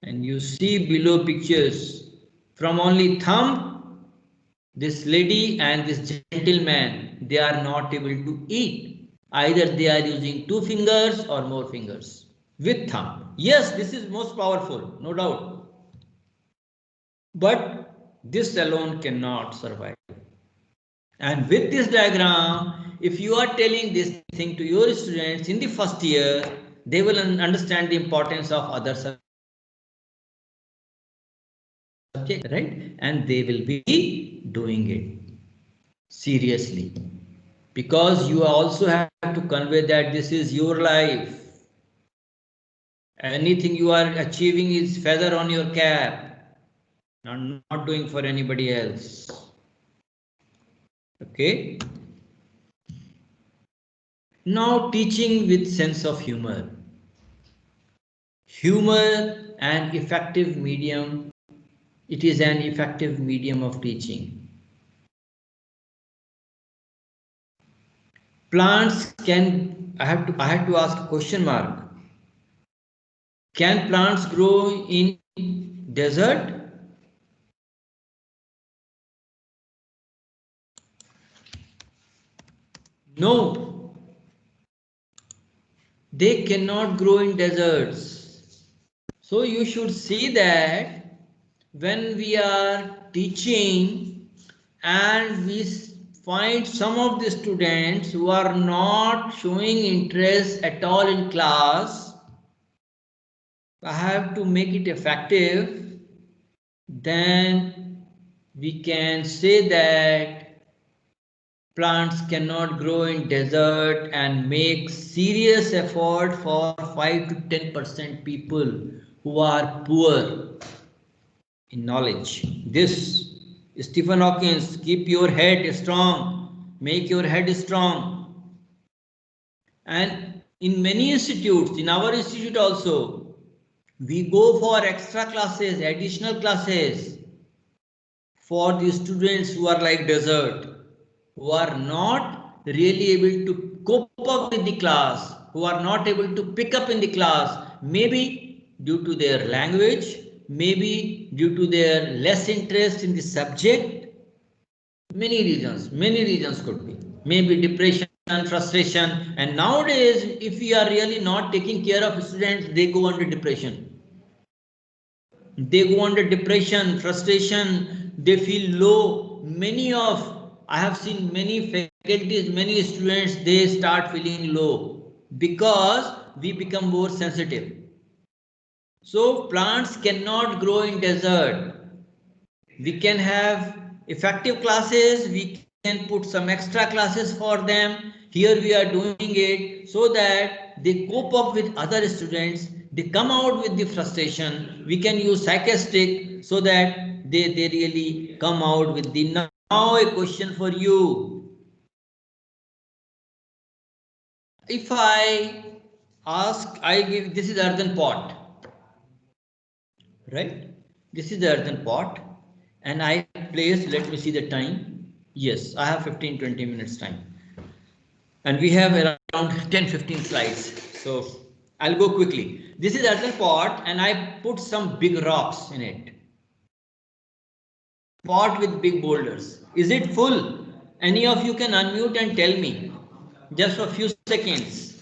And you see below pictures, from only thumb, this lady and this gentleman, they are not able to eat. Either they are using 2 fingers or more fingers with thumb. Yes, this is most powerful, no doubt. But this alone cannot survive. And with this diagram, if you are telling this thing to your students in the first year, they will understand the importance of other subjects, right? And they will be doing it seriously. Because you also have to convey that this is your life. Anything you are achieving is feather on your cap, not doing for anybody else. Okay. Now teaching with sense of humor. Humor and effective medium. It is an effective medium of teaching. Plants can, I had to ask a question mark. Can plants grow in desert? No, they cannot grow in deserts. So you should see that when we are teaching and we find some of the students who are not showing interest at all in class, I have to make it effective, then we can say that plants cannot grow in desert and make serious effort for 5 to 10% people who are poor in knowledge. This, Stephen Hawkins, keep your head strong, make your head strong. And in many institutes, in our institute also, we go for extra classes, additional classes for the students who are like desert, who are not really able to cope up with the class, who are not able to pick up in the class, maybe due to their language, maybe due to their less interest in the subject. Many reasons could be. Maybe depression, frustration, and nowadays, if we are really not taking care of students, they go under depression. They go under depression, frustration, they feel low. I have seen many faculties, many students, they start feeling low because we become more sensitive. So plants cannot grow in desert. We can have effective classes, we can put some extra classes for them. Here we are doing it so that they cope up with other students, they come out with the frustration. We can use sarcastic so that they really come out with the. Now a question for you. If I ask, I give, this is earthen pot, right? This is the earthen pot and I place, let me see the time. Yes, I have 15-20 minutes time. And we have around 10-15 slides. So I'll go quickly. This is earthen pot and I put some big rocks in it. Pot with big boulders. Is it full? Any of you can unmute and tell me. Just for a few seconds.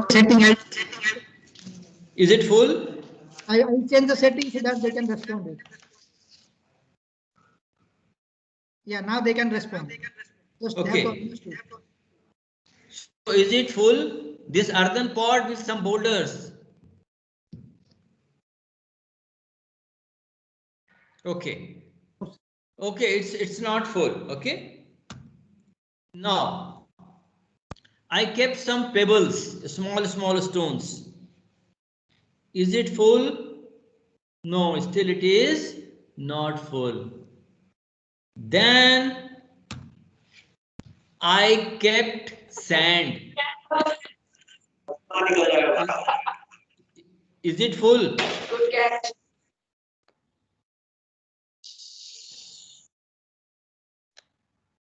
Setting. Is it full? I will change the setting so that they can respond it. Yeah, now they can respond. Just okay. So is it full? This earthen pot with some boulders. Okay. Okay, it's not full. Okay. Now I kept some pebbles, small stones. Is it full? No, still it is not full. Then I kept sand. Is it full?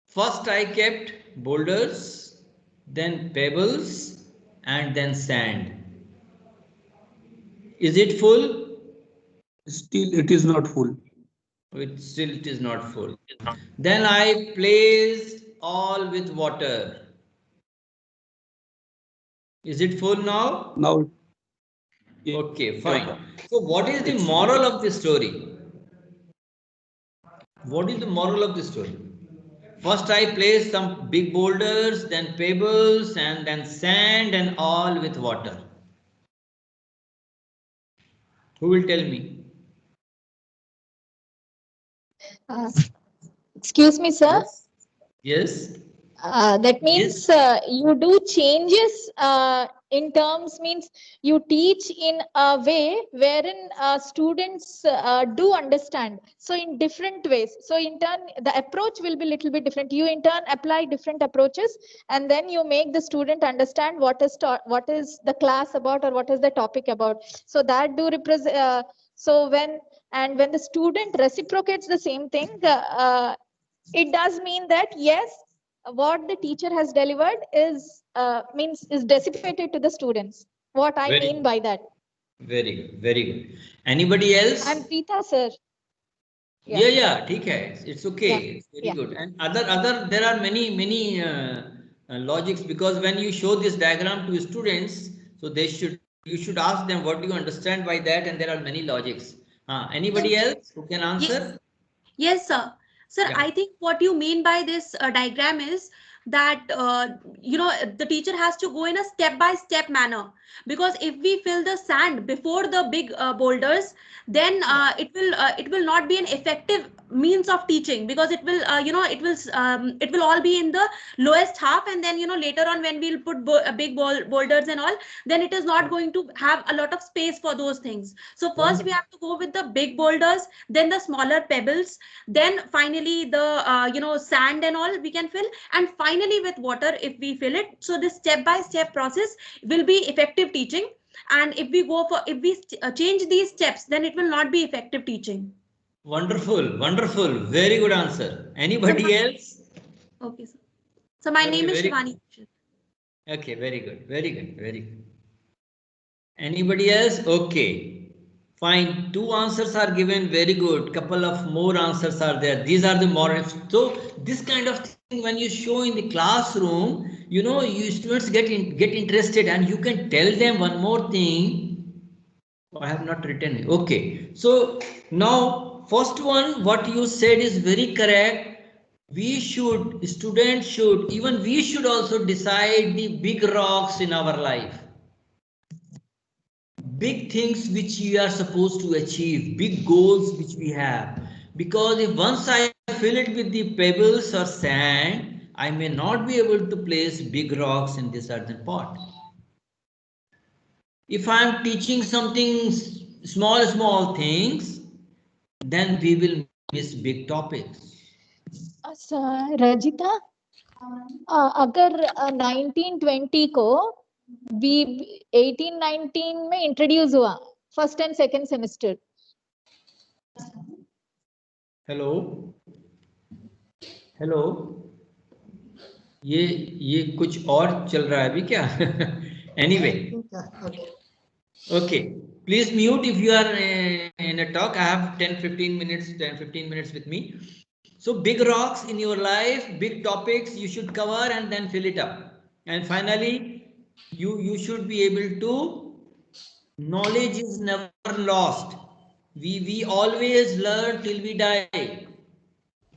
First I kept boulders, then pebbles, and then sand. Is it full? Still, it is not full. It is not full. Then I placed all with water. Is it full now? Now, Okay, fine. So what is the moral of the story? What is the moral of the story? First I placed some big boulders, then pebbles, and then sand, and all with water. Who will tell me? Excuse me, sir. Yes. That means you do changes in terms, means you teach in a way wherein students do understand. So in different ways. So in turn, the approach will be little bit different. You in turn apply different approaches, and then you make the student understand what is the class about, or what is the topic about. So that do represent. So when the student reciprocates the same thing, it does mean that yes, what the teacher has delivered is dissipated to the students. What I Very mean good. by that. Very good. Very good. Anybody else? I'm Preeta, sir. Yeah, ठीक है. It's okay. Yeah. It's very Yeah. good. And there are many logics, because when you show this diagram to students, so you should ask them what do you understand by that, and there are many logics. Anybody else who can answer? Yes, sir. Sir, Yeah. I think what you mean by this diagram is that the teacher has to go in a step-by-step manner, because if we fill the sand before the big boulders, then it will not be an effective means of teaching, because it will it will all be in the lowest half, and then later on when we'll put big boulders and all, then it is not going to have a lot of space for those things. So first we have to go with the big boulders, then the smaller pebbles, then finally the sand and all we can fill, and finally with water if we fill it. So this step-by-step process will be effective teaching, and if we change these steps, then it will not be effective teaching. Wonderful, wonderful. Very good answer. Anybody else? Okay, sir. So my name is very Shivani. Okay, very good, very good, very good. Anybody else? Okay, fine. Two answers are given. Very good. Couple of more answers are there. These are the morals. So this kind of thing, when you show in the classroom, you students get interested, and you can tell them one more thing. I have not written it. Okay. So now, first one, what you said is very correct. Students should, even we should also decide the big rocks in our life. Big things which we are supposed to achieve, big goals which we have. Because if once I fill it with the pebbles or sand, I may not be able to place big rocks in this earthen pot. If I am teaching something small things, then we will miss big topics. Rajitha, अगर 1920 को भी 1819 में introduce हुआ first and second semester. Hello, ये कुछ और चल रहा है अभी क्या? Anyway. Okay, please mute if you are in a talk. I have 10-15 minutes with me. So big rocks in your life, big topics you should cover and then fill it up. And finally, you should be able to, knowledge is never lost. We always learn till we die.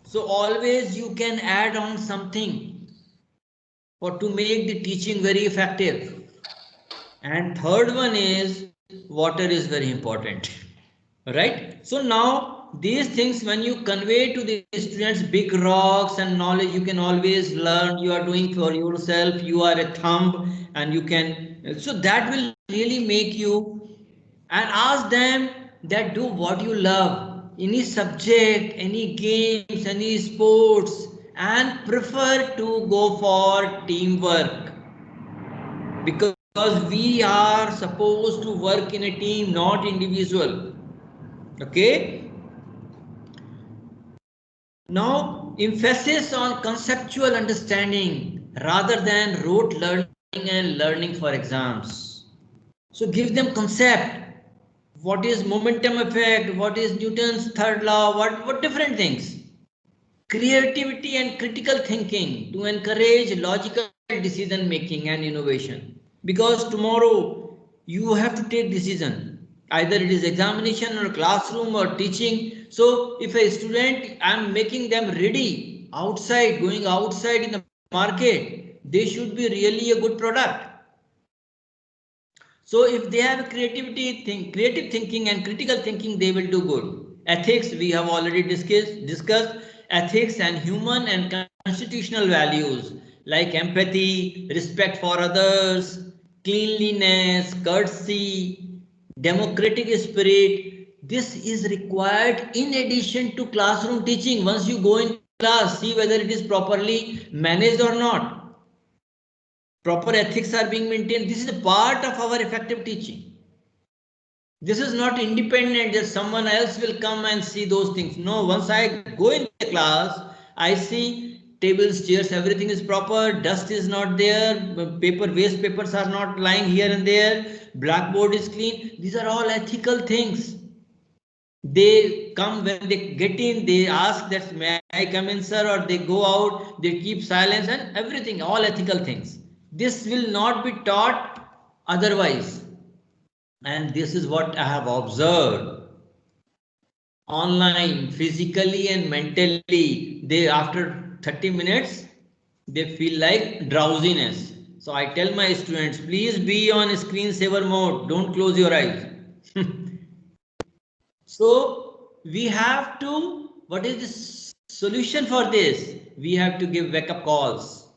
So always you can add on something or to make the teaching very effective. And third one is water is very important, right? So now these things, when you convey to the students big rocks and knowledge, you can always learn. You are doing for yourself, you are a thumb, and you can, so that will really make you, and ask them that do what you love, any subject, any games, any sports, and prefer to go for teamwork, because because we are supposed to work in a team, not individual. Okay. Now, emphasis on conceptual understanding rather than rote learning and learning for exams. So give them concept. What is momentum effect? What is Newton's third law? What different things? Creativity and critical thinking to encourage logical decision making and innovation. Because tomorrow you have to take decision. Either it is examination or classroom or teaching. So if a student, I'm making them ready outside, going outside in the market, they should be really a good product. So if they have creative thinking and critical thinking, they will do good. Ethics, we have already discussed ethics and human and constitutional values like empathy, respect for others, cleanliness, courtesy, democratic spirit. This is required in addition to classroom teaching. Once you go in class, see whether it is properly managed or not. Proper ethics are being maintained. This is a part of our effective teaching. This is not independent that someone else will come and see those things. No, once I go in the class, I see tables, chairs, everything is proper, dust is not there, waste papers are not lying here and there, blackboard is clean. These are all ethical things. They come, when they get in, they ask that may I come in, sir, or they go out, they keep silence and everything, all ethical things. This will not be taught otherwise. And this is what I have observed. Online, physically and mentally, they after 30 minutes, they feel like drowsiness. So I tell my students, please be on screensaver mode, don't close your eyes. So we have to, what is the solution for this? We have to give wake-up calls.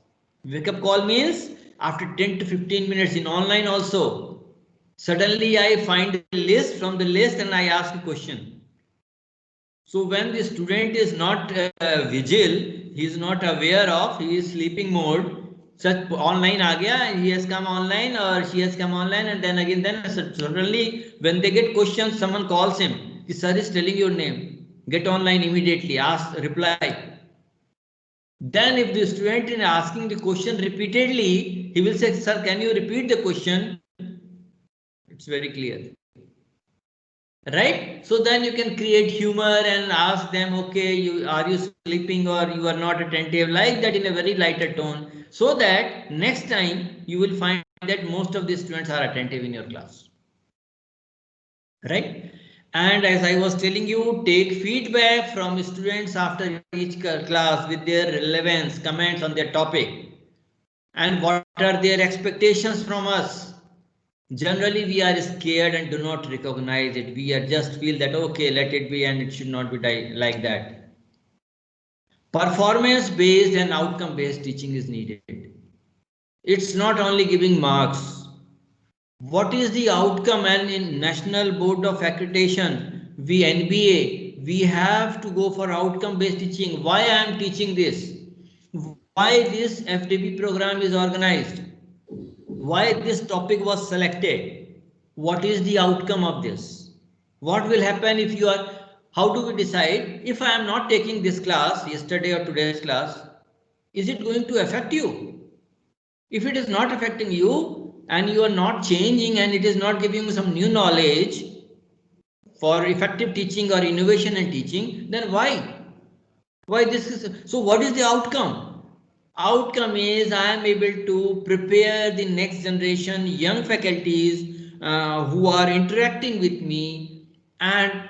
Wake-up call means after 10 to 15 minutes in online also. Suddenly I find a list, from the list and I ask a question. So when the student is not vigil, he is not aware of, he is sleeping mode, such online aa gaya, he has come online or she has come online, and then again suddenly when they get questions, someone calls him, the sir is telling your name, get online immediately, ask, reply. Then if the student is asking the question repeatedly, he will say, sir, can you repeat the question? It's very clear. Right? So then you can create humor and ask them, okay, are you sleeping or you are not attentive, like that, in a very lighter tone, so that next time you will find that most of the students are attentive in your class. Right? And as I was telling you, take feedback from students after each class with their relevance, comments on their topic, and what are their expectations from us. Generally, we are scared and do not recognize it. We are just feel that, okay, let it be and it should not be like that. Performance-based and outcome-based teaching is needed. It's not only giving marks. What is the outcome? And in National Board of Accreditation, NBA, we have to go for outcome-based teaching. Why I am teaching this? Why this FDB program is organized? Why this topic was selected? What is the outcome of this? What will happen if you are, how do we decide if I am not taking this class, yesterday or today's class, is it going to affect you? If it is not affecting you and you are not changing and it is not giving you some new knowledge for effective teaching or innovation and teaching, then why? Why this is, so what is the outcome? Outcome is I am able to prepare the next generation young faculties who are interacting with me, and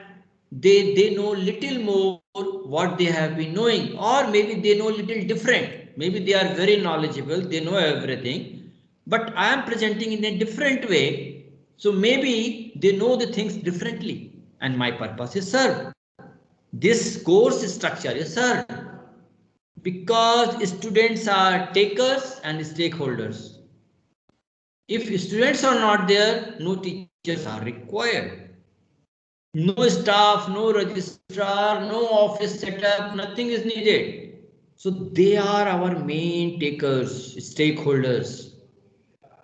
they know little more what they have been knowing, or maybe they know little different. Maybe they are very knowledgeable, they know everything, but I am presenting in a different way. So maybe they know the things differently, and my purpose is served. This course structure is served because students are takers and stakeholders. If students are not there, no teachers are required. No staff, no registrar, no office setup, nothing is needed. So they are our main takers, stakeholders.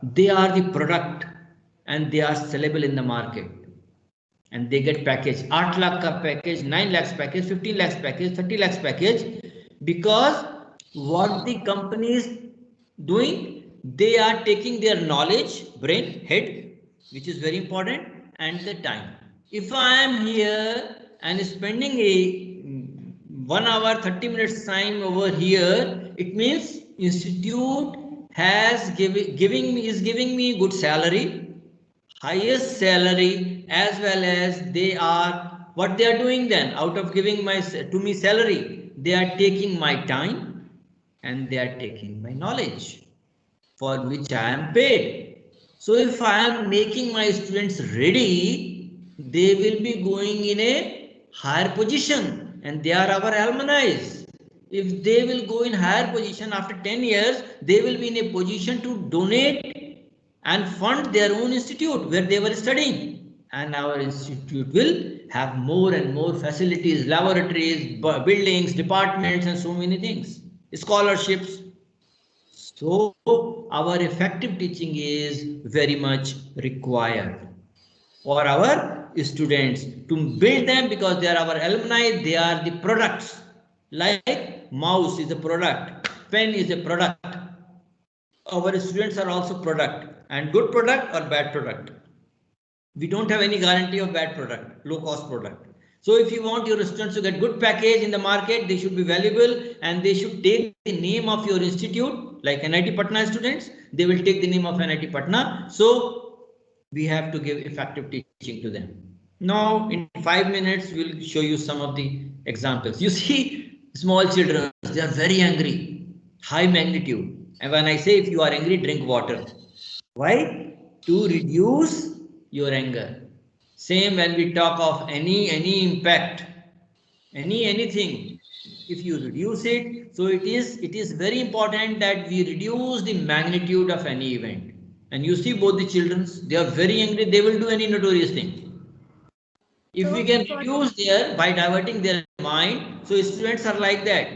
They are the product and they are sellable in the market. And they get package 8 lakh ka package, 9 lakhs package, 15 lakhs package, 30 lakhs package, because what the company is doing, they are taking their knowledge, brain, head, which is very important, and the time. If I am here and spending a 1 hour 30 minutes time over here, it means institute has giving me good salary, highest salary, as well as they are, what they are doing then, out of giving my to me salary, they are taking my time and they are taking my knowledge for which I am paid. So if I am making my students ready, they will be going in a higher position and they are our alumni. If they will go in higher position after 10 years, they will be in a position to donate and fund their own institute where they were studying. And our institute will have more and more facilities, laboratories, buildings, departments, and so many things, scholarships. So our effective teaching is very much required for our students to build them, because they are our alumni, they are the products. Like mouse is a product, pen is a product. Our students are also product, and good product or bad product. We don't have any guarantee of bad product, low cost product. So if you want your students to get good package in the market, they should be valuable and they should take the name of your institute, like NIT Patna students, they will take the name of NIT Patna. So we have to give effective teaching to them. Now in 5 minutes, we'll show you some of the examples. You see small children, they are very angry, high magnitude. And when I say if you are angry, drink water. Why? To reduce your anger. Same when we talk of any impact, anything, if you reduce it, so it is very important that we reduce the magnitude of any event. And you see both the children, they are very angry, they will do any notorious thing. If we can reduce their, by diverting their mind, so students are like that.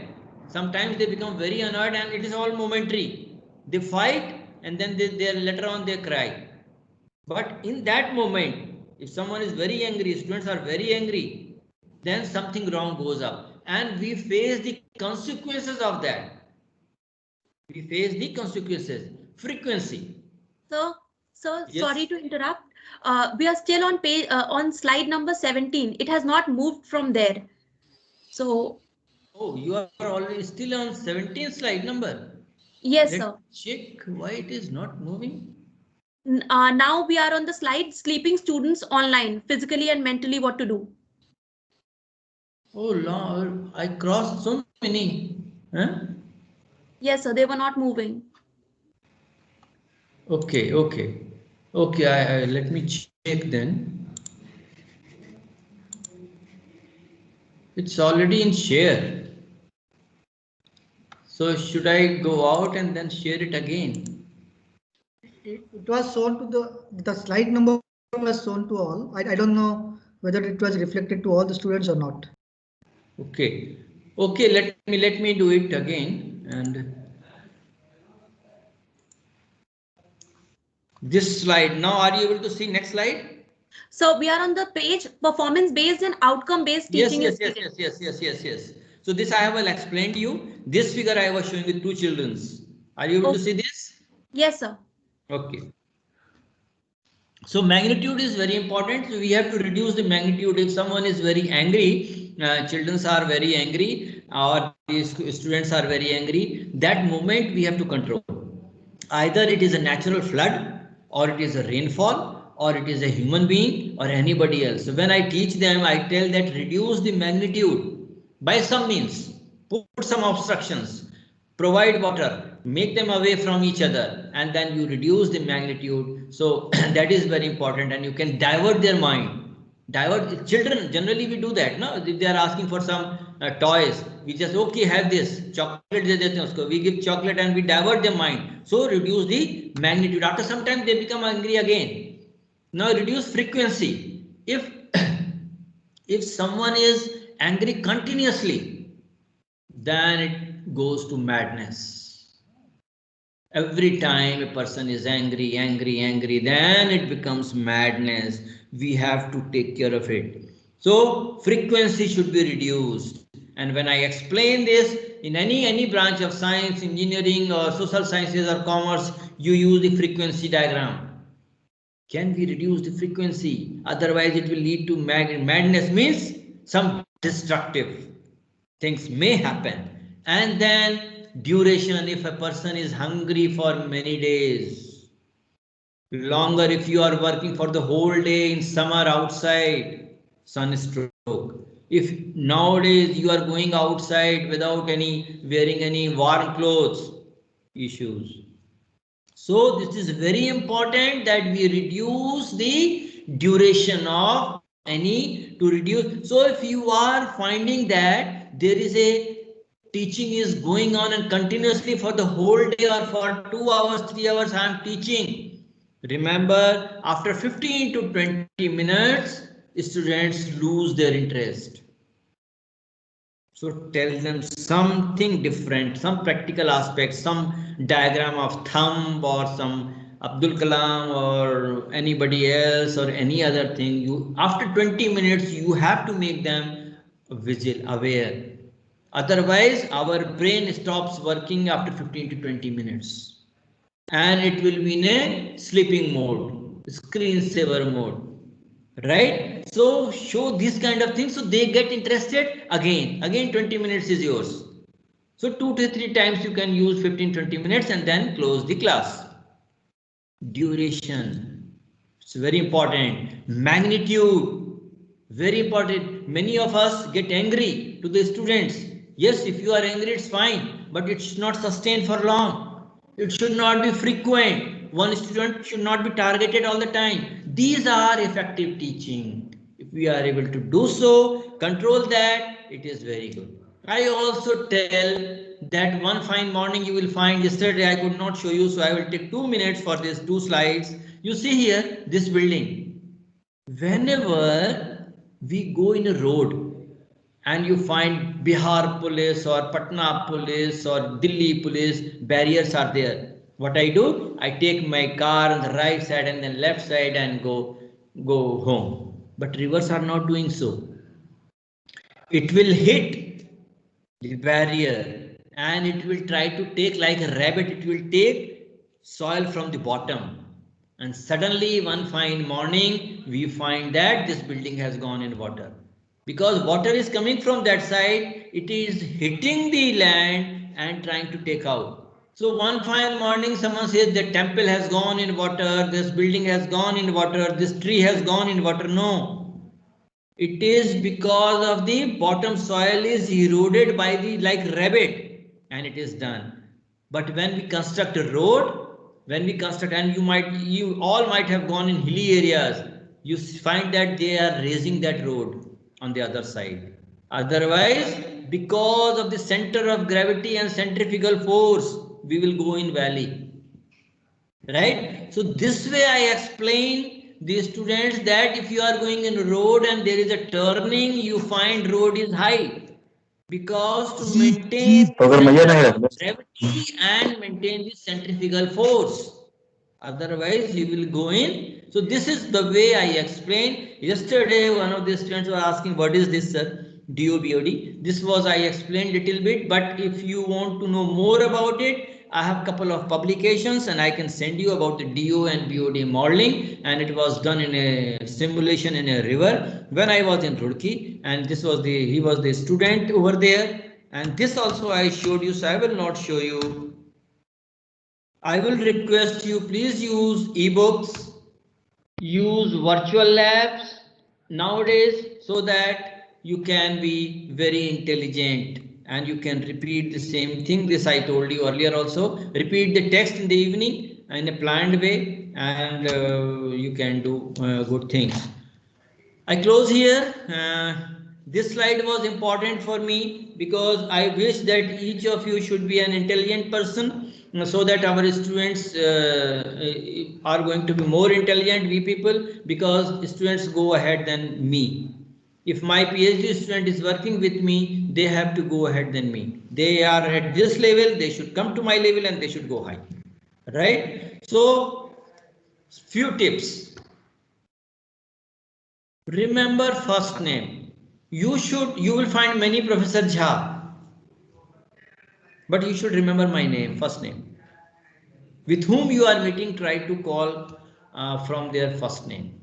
Sometimes they become very annoyed and it is all momentary. They fight and then they later on they cry. But in that moment, if someone is very angry, students are very angry, then something wrong goes up. And we face the consequences of that. We face the consequences, frequency. So, Yes. sorry to interrupt. We are still on page on slide number 17. It has not moved from there. So. Oh, you are already still on 17th slide number. Yes, Let sir. me check why it is not moving. Now we are on the slide, sleeping students online, physically and mentally, what to do. Oh Lord, I crossed so many. Huh? Yes, sir, they were not moving. Okay. Let me check then. It's already in share. So should I go out and then share it again? It was shown to the slide number was shown to all. I don't know whether it was reflected to all the students or not. Okay, let me do it again. And this slide, now are you able to see next slide? So we are on the page performance based and outcome based teaching. Yes. So this I have explained to you. This figure I was showing with two children. Are you able to see this? Yes, sir. Okay. So magnitude is very important. So we have to reduce the magnitude. If someone is very angry, children are very angry, or these students are very angry, that moment we have to control. Either it is a natural flood, or it is a rainfall, or it is a human being, or anybody else. So when I teach them, I tell that reduce the magnitude by some means, put some obstructions, provide water, make them away from each other, and then you reduce the magnitude. So that is very important, and you can divert their mind. Divert children, generally we do that. No, if they are asking for some toys, we just okay, have this chocolate de dete hain usko. We give chocolate and we divert their mind, so reduce the magnitude. After some time they become angry again. Now reduce frequency. If if someone is angry continuously, then it goes to madness. Every time a person is angry, then it becomes madness. We have to take care of it. So frequency should be reduced. And when I explain this in any branch of science, engineering or social sciences or commerce, you use the frequency diagram. Can we reduce the frequency? Otherwise it will lead to madness, means some destructive things may happen. And then duration, if a person is hungry for many days, longer if you are working for the whole day in summer outside, sunstroke. If nowadays you are going outside without wearing any warm clothes, issues. So this is very important that we reduce the duration of to reduce. So if you are finding that there is a teaching is going on and continuously for the whole day or for 2 hours, 3 hours I am teaching. Remember, after 15 to 20 minutes, students lose their interest. So tell them something different, some practical aspects, some diagram of thumb or some Abdul Kalam or anybody else or any other thing. You after 20 minutes you have to make them aware. Otherwise, our brain stops working after 15 to 20 minutes. And it will be in a sleeping mode, screensaver mode. Right? So show this kind of things so they get interested again. 20 minutes is yours. So 2 to 3 times you can use 15-20 minutes and then close the class. Duration. It's very important. Magnitude. Very important. Many of us get angry to the students. Yes, if you are angry, it's fine, but it should not sustain for long. It should not be frequent. One student should not be targeted all the time. These are effective teaching. If we are able to do so, control that, it is very good. I also tell that one fine morning you will find, yesterday I could not show you, so I will take 2 minutes for these 2 slides. You see here, this building. Whenever we go in a road, and you find Bihar police or Patna police or Delhi police, barriers are there. What I do? I take my car on the right side and then left side and go home. But rivers are not doing so. It will hit the barrier and it will try to take, like a rabbit, it will take soil from the bottom. And suddenly one fine morning, we find that this building has gone in water. Because water is coming from that side, it is hitting the land and trying to take out. So one fine morning, someone says the temple has gone in water, this building has gone in water, this tree has gone in water. No, it is because of the bottom soil is eroded by the like rabbit, and it is done. But when we construct a road, and you all might have gone in hilly areas, you find that they are raising that road on the other side. Otherwise, because of the center of gravity and centrifugal force, we will go in valley. Right? So this way I explain the students that if you are going in a road and there is a turning, you find road is high. Because to maintain gravity and maintain the centrifugal force. Otherwise, you will go in. So this is the way I explained. Yesterday, one of the students was asking, what is this, sir? DO-BOD. This was I explained little bit, but if you want to know more about it, I have a couple of publications and I can send you about the DO and BOD modeling, and it was done in a simulation in a river when I was in Roorkee, and he was the student over there, and this also I showed you, so I will not show you. I will request you, please use ebooks, use virtual labs nowadays so that you can be very intelligent and you can repeat the same thing. This I told you earlier also. Repeat the text in the evening in a planned way, and you can do good things. I close here. This slide was important for me because I wish that each of you should be an intelligent person, so that our students are going to be more intelligent, we people, because students go ahead than me. If my PhD student is working with me, they have to go ahead than me. They are at this level, they should come to my level and they should go high. right? So few tips. Remember first name. You will find many Professor Jha, but you should remember my name, first name. With whom you are meeting, try to call from their first name.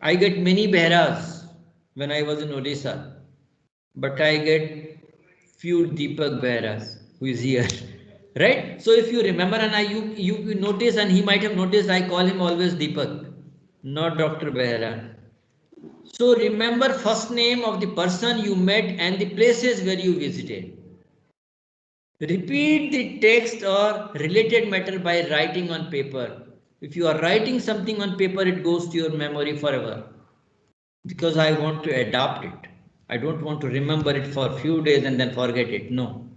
I get many Behras when I was in Odisha, but I get few Deepak Behras who is here, right? So if you remember, and you notice, and he might have noticed, I call him always Deepak, not Dr. Behra. So remember first name of the person you met and the places where you visited. Repeat the text or related matter by writing on paper. If you are writing something on paper, it goes to your memory forever. Because I want to adapt it. I don't want to remember it for a few days and then forget it. No.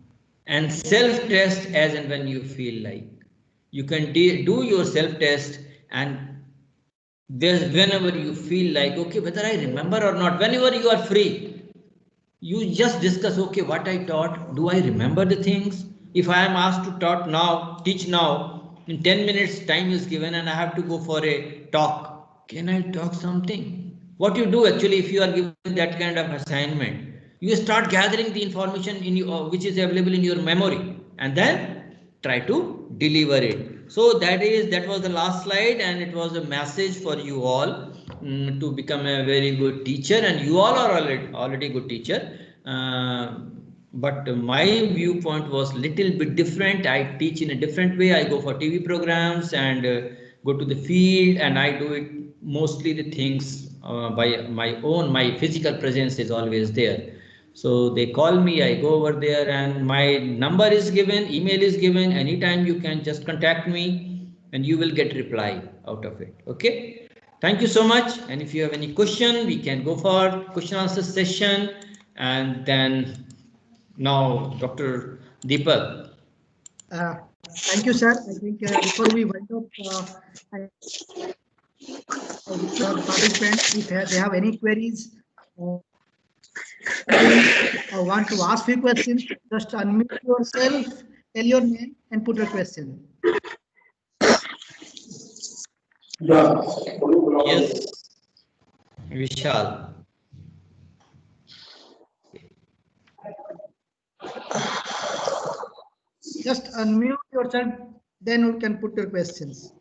And self-test as and when you feel like. You can do your self-test, and whenever you feel like, okay, whether I remember or not, whenever you are free, you just discuss, okay, what I taught, do I remember the things? If I am asked to teach now, in 10 minutes time is given and I have to go for a talk, can I talk something? What you do actually, if you are given that kind of assignment, you start gathering the information in you, which is available in your memory, and then try to deliver it. So that was the last slide, and it was a message for you all to become a very good teacher, and you all are already good teacher. But my viewpoint was little bit different. I teach in a different way. I go for TV programs and go to the field, and I do it mostly the things by my own. My physical presence is always there. So they call me, I go over there, and my number is given, email is given. Anytime you can just contact me and you will get reply out of it. Okay. Thank you so much. And if you have any question, we can go for question answer session. And then now, Dr. Deepak. Thank you, sir. I think before we wind up, I participants, if they have any queries or want to ask few questions, just unmute yourself, tell your name, and put your question. Yes, Vishal. Just unmute yourself, then you can put your questions.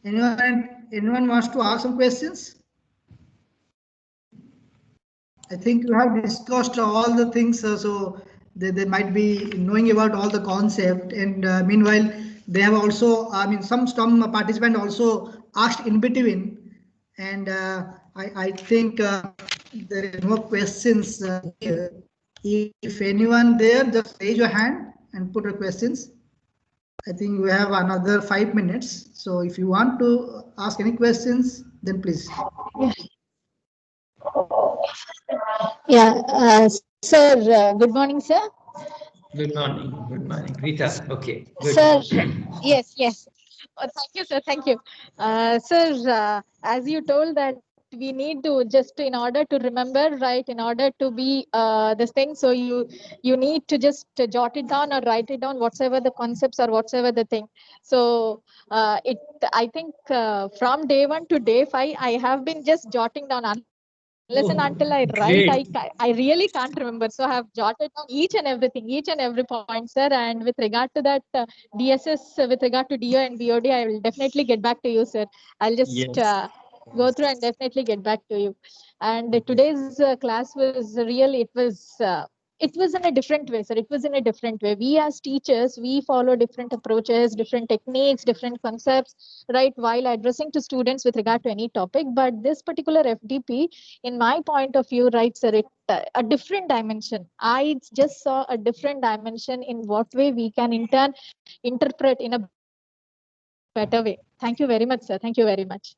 Anyone wants to ask some questions? I think you have discussed all the things, so they might be knowing about all the concept. And meanwhile, they have also, I mean, some participant also asked in between, and I think there is no questions here. If anyone there, just raise your hand and put your questions. I think we have another 5 minutes. So if you want to ask any questions, then please. Yeah, sir, good morning, sir. Good morning. Good morning. Rita. Okay. Good. Sir, yes. Thank you, sir. Thank you. Sir, as you told that we need to just in order to remember, right, in order to be this thing, so you need to just jot it down or write it down, whatsoever the concepts or whatsoever the thing. So I think from day 1 to day 5, I have been just jotting down unless and until I write, I really can't remember. So I have jotted down each and everything, each and every point, sir. And with regard to that DSS, with regard to DO and BOD, I will definitely get back to you, sir. I'll just go through and definitely get back to you. And today's class was really, it was in a different way, sir. It was in a different way. We as teachers, we follow different approaches, different techniques, different concepts, right, while addressing to students with regard to any topic. But this particular FDP, in my point of view, right, sir, it a different dimension. I just saw a different dimension in what way we can in turn interpret in a better way. Thank you very much, sir. Thank you very much.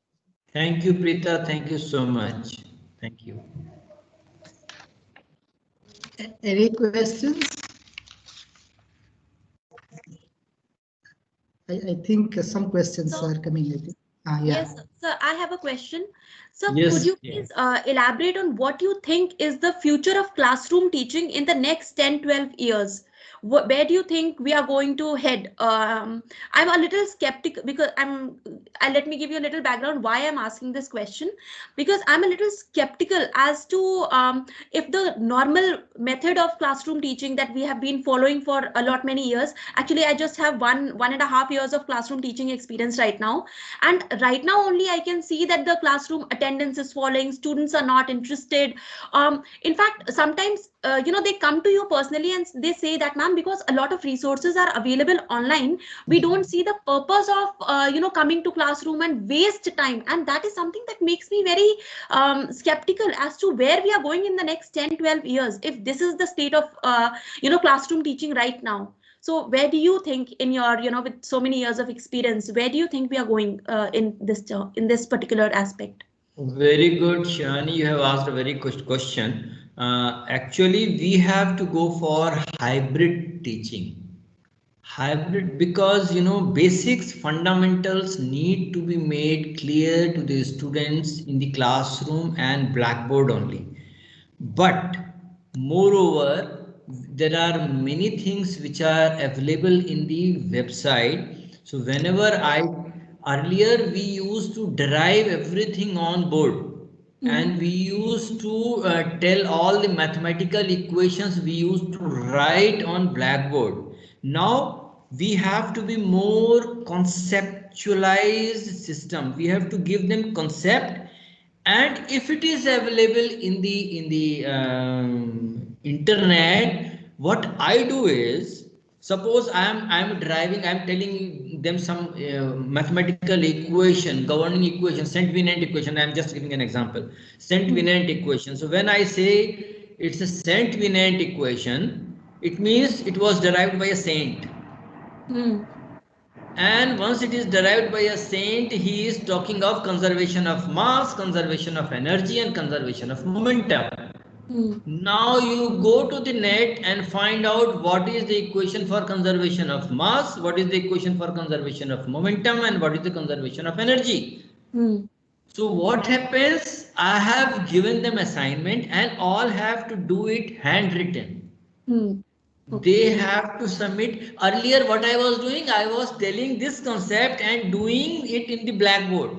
Thank you, Preeta. Thank you so much. Thank you. Any questions? I think some questions are coming. I think. Yeah. Yes, sir, I have a question. So Yes, could you please elaborate on what you think is the future of classroom teaching in the next 10-12 years? where do you think we are going to head? I'm a little skeptical because let me give you a little background why I'm asking this question, because I'm a little skeptical as to if the normal method of classroom teaching that we have been following for a lot many years. Actually, I just have 1.5 years of classroom teaching experience right now, and right now only I can see that the classroom attendance is falling, students are not interested. In fact, sometimes they come to you personally and they say that, ma'am, because a lot of resources are available online, we don't see the purpose of coming to classroom and waste time. And that is something that makes me very skeptical as to where we are going in the next 10-12 years if this is the state of classroom teaching right now. So where do you think, in your with so many years of experience, where do you think we are going in this particular aspect? Very good, Shani. You have asked a very good question. Actually, we have to go for hybrid teaching. Hybrid, because basics, fundamentals need to be made clear to the students in the classroom and blackboard only. But moreover, there are many things which are available in the website. So whenever earlier we used to derive everything on board, and we used to tell all the mathematical equations we used to write on blackboard. Now we have to be more conceptualized system. We have to give them concept, and if it is available in the internet, what I do is, suppose I'm driving, I'm telling them some mathematical equation, governing equation, Saint-Venant equation. I'm just giving an example, Saint-Venant equation. So when I say it's a Saint-Venant equation, it means it was derived by a saint. And once it is derived by a saint, he is talking of conservation of mass, conservation of energy, and conservation of momentum. Now you go to the net and find out what is the equation for conservation of mass, what is the equation for conservation of momentum, and what is the conservation of energy. So what happens? I have given them assignment and all have to do it handwritten. They have to submit. Earlier what I was doing, I was telling this concept and doing it in the blackboard.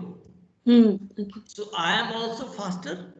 So I am also faster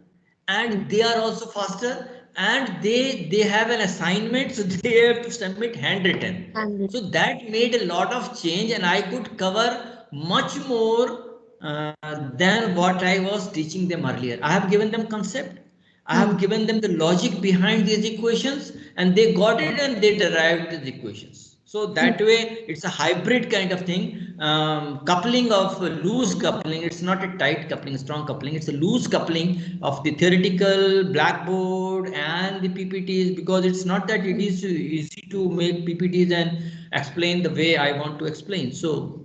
and they are also faster, and they have an assignment, so they have to submit handwritten. So that made a lot of change, and I could cover much more than what I was teaching them earlier. I have given them concept, I have given them the logic behind these equations, and they got it and they derived these equations. So that way it's a hybrid kind of thing, coupling of loose coupling. It's not a tight coupling, strong coupling. It's a loose coupling of the theoretical blackboard and the PPTs, because it's not that it is easy to make PPTs and explain the way I want to explain. So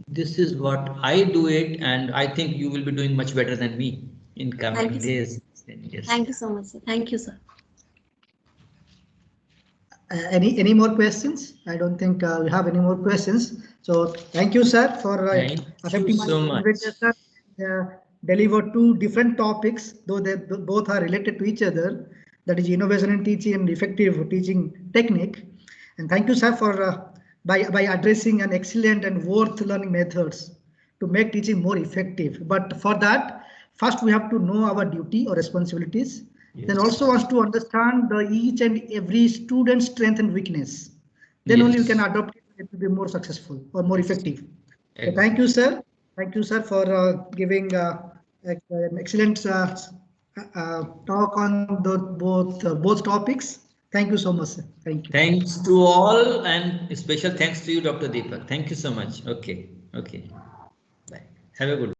this is what I do it, and I think you will be doing much better than me in coming days. Yes. Thank you so much, sir. Thank you, sir. Any more questions? I don't think we have any more questions. So thank you, sir, for accepting my invitation. Deliver two different topics, though they both are related to each other. That is innovation in teaching and effective teaching technique. And thank you, sir, for by addressing an excellent and worth learning methods to make teaching more effective. But for that, first we have to know our duty or responsibilities. Yes. Then also wants to understand each and every student's strength and weakness. Then only you can adopt it to be more successful or more effective. So thank you, sir. Thank you, sir, for giving an excellent talk on both topics. Thank you so much, sir. Thank you. Thanks to all, and special thanks to you, Dr. Deepak. Thank you so much. Okay. Bye. Have a good day.